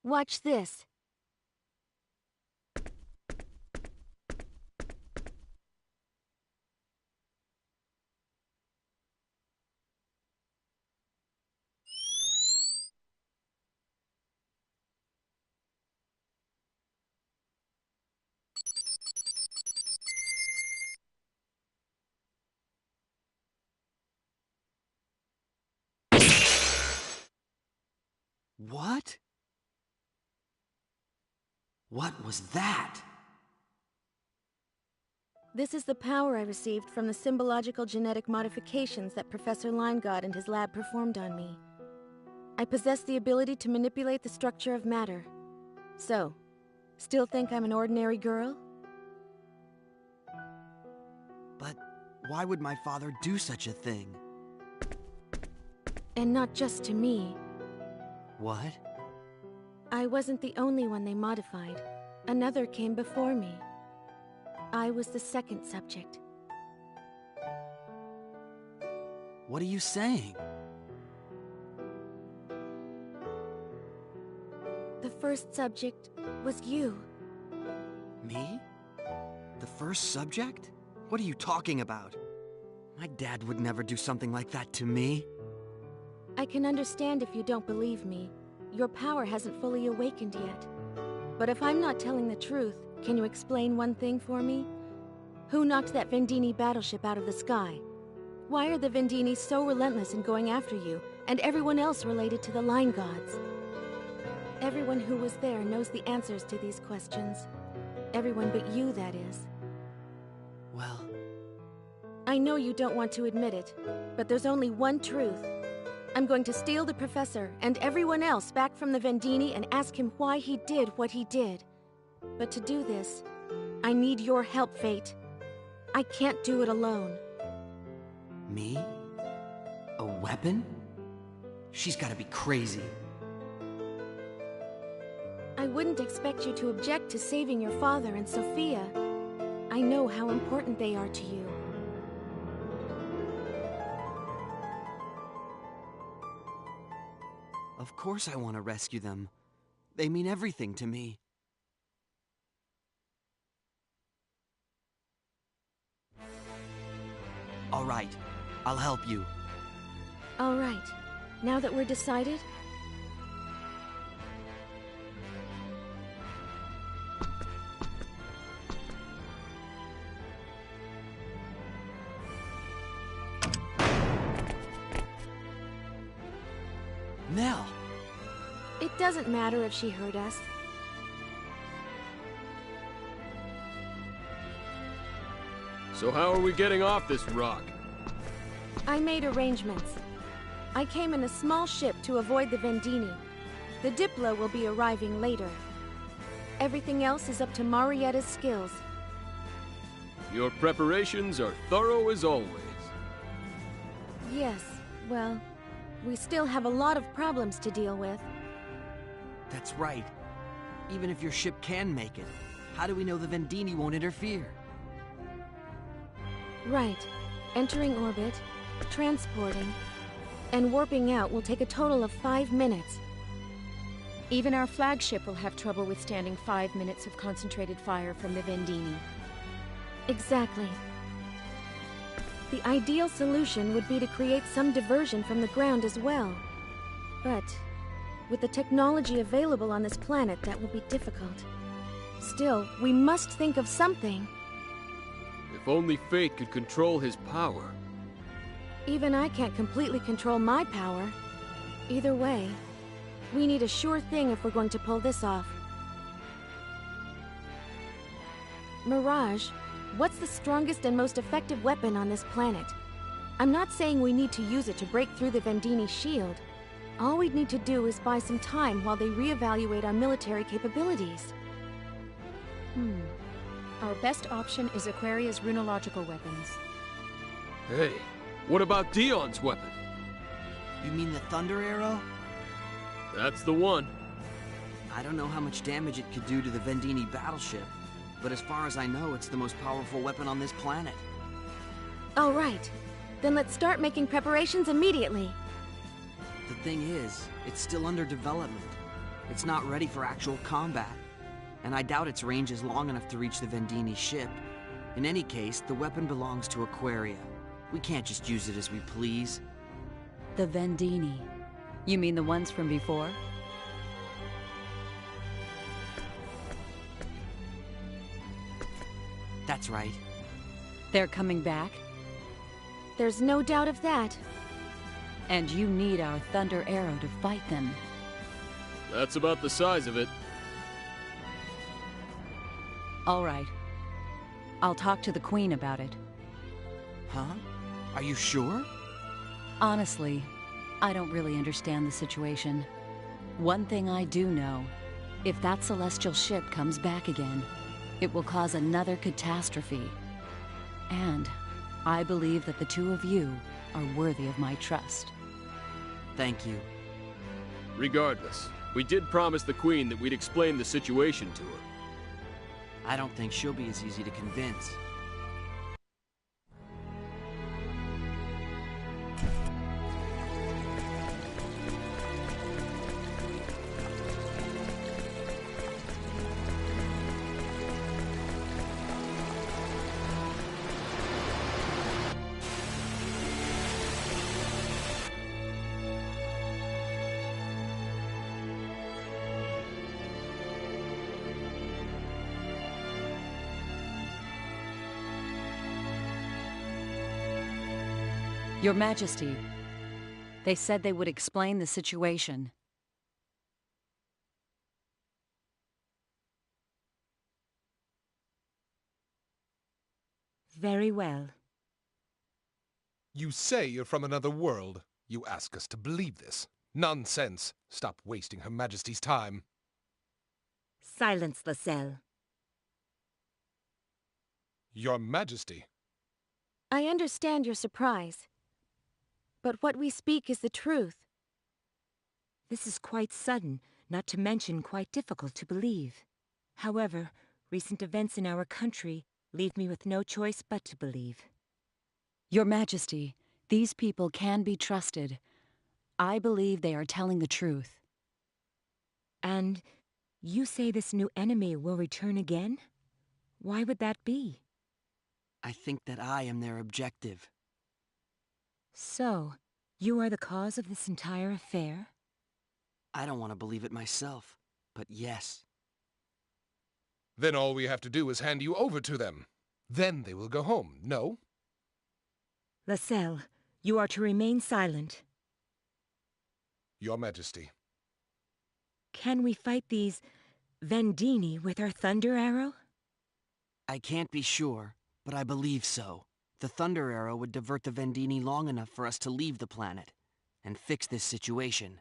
Watch this. What? What was that? This is the power I received from the symbological genetic modifications that Professor Leingod and his lab performed on me. I possess the ability to manipulate the structure of matter. So, still think I'm an ordinary girl? But why would my father do such a thing? And not just to me. What? I wasn't the only one they modified. Another came before me. I was the second subject. What are you saying? The first subject was you. Me? The first subject? What are you talking about? My dad would never do something like that to me. I can understand if you don't believe me. Your power hasn't fully awakened yet. But if I'm not telling the truth, can you explain one thing for me? Who knocked that Vendini battleship out of the sky? Why are the Vendini so relentless in going after you, and everyone else related to the Line Gods? Everyone who was there knows the answers to these questions. Everyone but you, that is. Well... I know you don't want to admit it, but there's only one truth. I'm going to steal the Professor and everyone else back from the Vendini and ask him why he did what he did. But to do this, I need your help, Fate. I can't do it alone. Me? A weapon? She's gotta be crazy. I wouldn't expect you to object to saving your father and Sophia. I know how important they are to you. Of course I want to rescue them. They mean everything to me. All right, I'll help you. All right. Now that we're decided... Nell! It doesn't matter if she heard us. So how are we getting off this rock? I made arrangements. I came in a small ship to avoid the Vendini. The Diplo will be arriving later. Everything else is up to Marietta's skills. Your preparations are thorough as always. Yes, well, we still have a lot of problems to deal with. That's right. Even if your ship can make it, how do we know the Vendini won't interfere? Right. Entering orbit, transporting, and warping out will take a total of 5 minutes. Even our flagship will have trouble withstanding 5 minutes of concentrated fire from the Vendini. Exactly. The ideal solution would be to create some diversion from the ground as well. But with the technology available on this planet, that will be difficult. Still, we must think of something. If only fate could control his power. Even I can't completely control my power. Either way, we need a sure thing if we're going to pull this off. Mirage, what's the strongest and most effective weapon on this planet? I'm not saying we need to use it to break through the Vendini shield. All we'd need to do is buy some time while they reevaluate our military capabilities. Our best option is Aquaria's runological weapons. Hey, what about Dion's weapon? You mean the Thunder Arrow? That's the one. I don't know how much damage it could do to the Vendini battleship, but as far as I know, it's the most powerful weapon on this planet. All right. Then let's start making preparations immediately. The thing is, it's still under development. It's not ready for actual combat. And I doubt its range is long enough to reach the Vendini ship. In any case, the weapon belongs to Aquaria. We can't just use it as we please. The Vendini. You mean the ones from before? That's right. They're coming back? There's no doubt of that. And you need our Thunder Arrow to fight them. That's about the size of it. All right. I'll talk to the Queen about it. Huh? Are you sure? Honestly, I don't really understand the situation. One thing I do know, if that celestial ship comes back again, it will cause another catastrophe. And I believe that the two of you are worthy of my trust. Thank you. Regardless, we did promise the Queen that we'd explain the situation to her. I don't think she'll be as easy to convince. Your Majesty, they said they would explain the situation. Very well. You say you're from another world. You ask us to believe this. Nonsense. Stop wasting Her Majesty's time. Silence, Lascelles. Your Majesty. I understand your surprise. But what we speak is the truth. This is quite sudden, not to mention quite difficult to believe. However, recent events in our country leave me with no choice but to believe. Your Majesty, these people can be trusted. I believe they are telling the truth. And you say this new enemy will return again? Why would that be? I think that I am their objective. So, you are the cause of this entire affair? I don't want to believe it myself, but yes. Then all we have to do is hand you over to them. Then they will go home, no? Lascelles, you are to remain silent. Your Majesty. Can we fight these Vendini with our thunder arrow? I can't be sure, but I believe so. The thunder arrow would divert the Vendini long enough for us to leave the planet and fix this situation.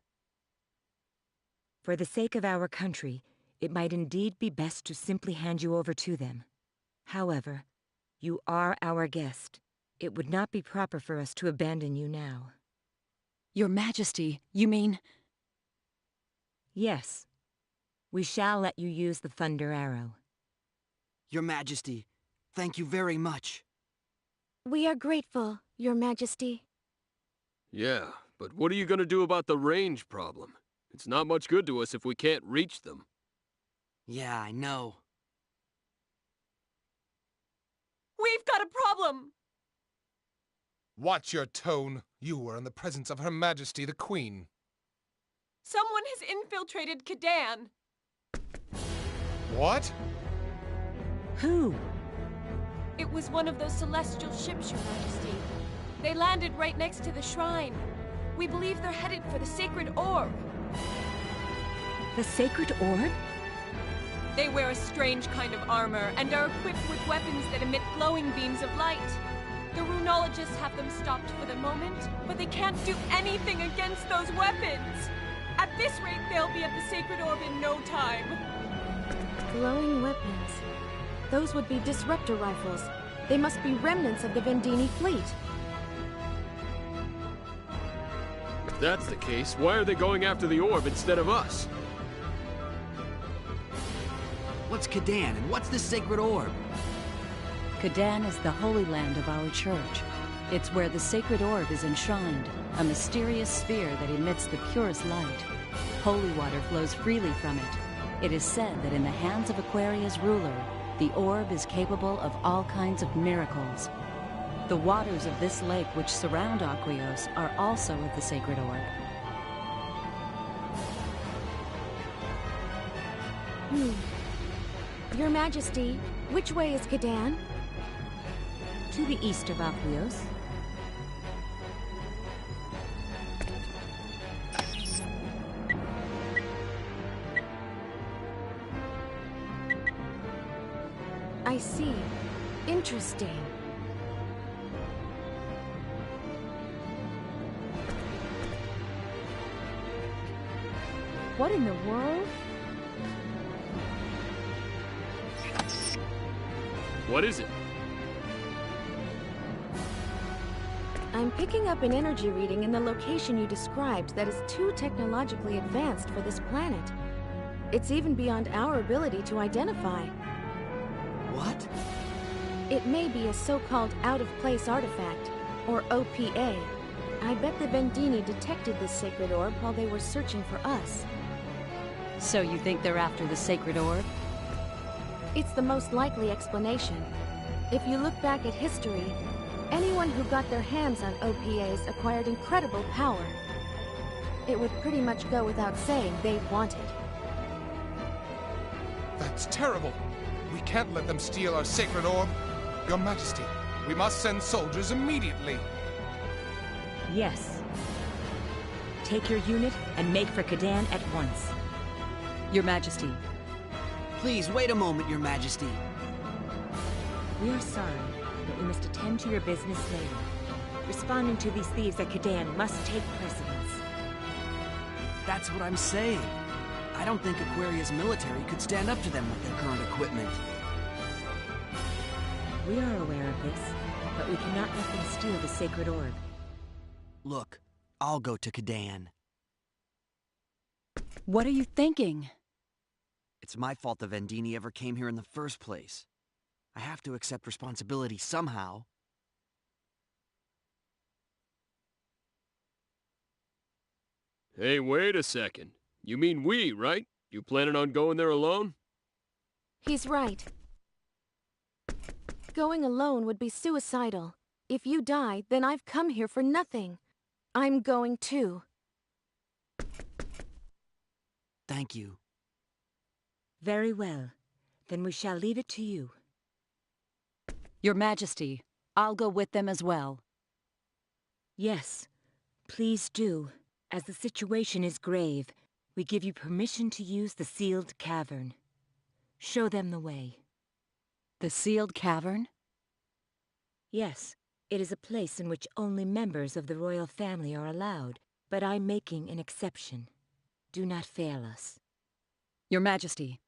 For the sake of our country, it might indeed be best to simply hand you over to them. However, you are our guest. It would not be proper for us to abandon you now. Your Majesty, you mean... Yes. We shall let you use the thunder arrow. Your Majesty, thank you very much. We are grateful, Your Majesty. Yeah, but what are you gonna do about the range problem? It's not much good to us if we can't reach them. Yeah, I know. We've got a problem! Watch your tone. You are in the presence of Her Majesty the Queen. Someone has infiltrated Kadan. What? Who? It was one of those celestial ships, Your Majesty. They landed right next to the shrine. We believe they're headed for the sacred orb. The sacred orb? They wear a strange kind of armor and are equipped with weapons that emit glowing beams of light. The runologists have them stopped for the moment, but they can't do anything against those weapons. At this rate, they'll be at the sacred orb in no time. Glowing weapons. Those would be disruptor rifles. They must be remnants of the Vendini fleet. If that's the case, why are they going after the orb instead of us? What's Kadan and what's this sacred orb? Kadan is the holy land of our church. It's where the sacred orb is enshrined, a mysterious sphere that emits the purest light. Holy water flows freely from it. It is said that in the hands of Aquaria's ruler, the orb is capable of all kinds of miracles. The waters of this lake which surround Aquios are also of the sacred orb. Your Majesty, which way is Kadan? To the east of Aquios. I see. Interesting. What in the world? What is it? I'm picking up an energy reading in the location you described that is too technologically advanced for this planet. It's even beyond our ability to identify. What? It may be a so-called out-of-place artifact, or OPA. I bet the Vendini detected this sacred orb while they were searching for us. So you think they're after the sacred orb? It's the most likely explanation. If you look back at history, anyone who got their hands on OPAs acquired incredible power. It would pretty much go without saying they want it. That's terrible. We can't let them steal our sacred orb. Your Majesty, we must send soldiers immediately. Yes. Take your unit and make for Kadan at once. Your Majesty. Please, wait a moment, Your Majesty. We are sorry, but we must attend to your business later. Responding to these thieves at Kadan must take precedence. That's what I'm saying. I don't think Aquaria's military could stand up to them with their current equipment. We are aware of this, but we cannot let them steal the sacred orb. Look, I'll go to Kadan. What are you thinking? It's my fault the Vendini ever came here in the first place. I have to accept responsibility somehow. Hey, wait a second. You mean we, right? You planning on going there alone? He's right. Going alone would be suicidal. If you die, then I've come here for nothing. I'm going too. Thank you. Very well. Then we shall leave it to you. Your Majesty, I'll go with them as well. Yes, please do. As the situation is grave, we give you permission to use the sealed cavern. Show them the way. The sealed cavern? Yes, it is a place in which only members of the royal family are allowed, but I'm making an exception. Do not fail us. Your Majesty.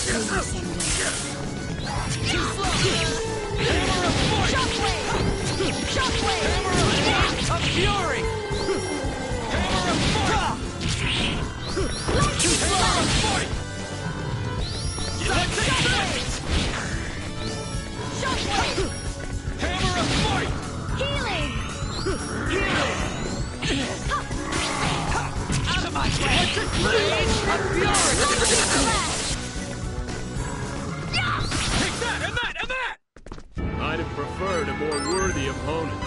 kill you someday. Shockwave! Shockwave! A fury! Hammer of fight! Hammer of fight! Let's Shockwave! Shockwave! Hammer of fight! Healing! Healing! Out of my way! Please! A fury! Take that, and that, and that! I'd have preferred a more worthy opponent.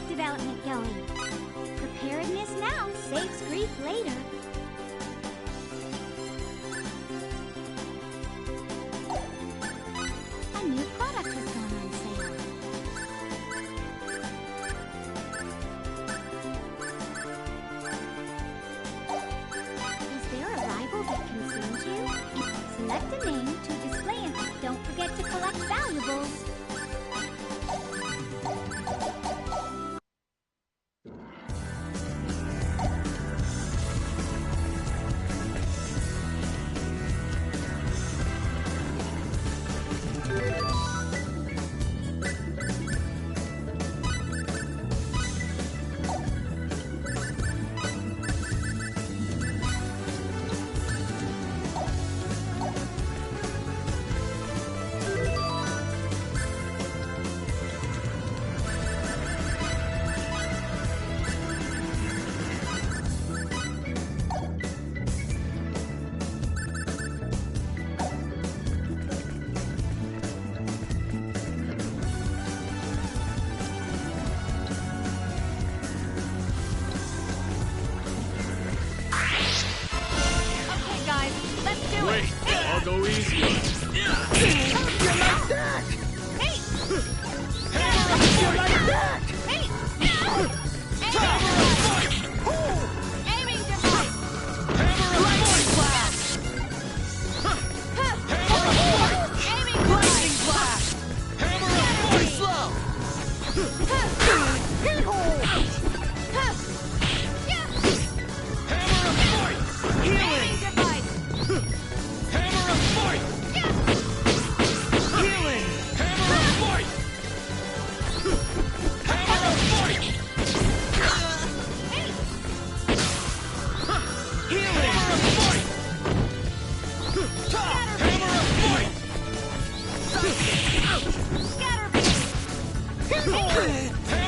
Development going. Preparedness now saves grief later. A new product has gone on sale. Is there a rival that consumes you? Select a name to display it. Don't forget to collect valuables. Wait, I'll go easy on you. You like that? Hey! You like that? Hey! Aiming device! Lightning blast! Aiming Lightning blast! Hammer of fight! Slow! Hammer of fight! Healing! Hammer of fight! Healing! Hammer of fight! Hammer of fight! Healing! Hammer of fight! Hammer of fight! Scatter! Hammer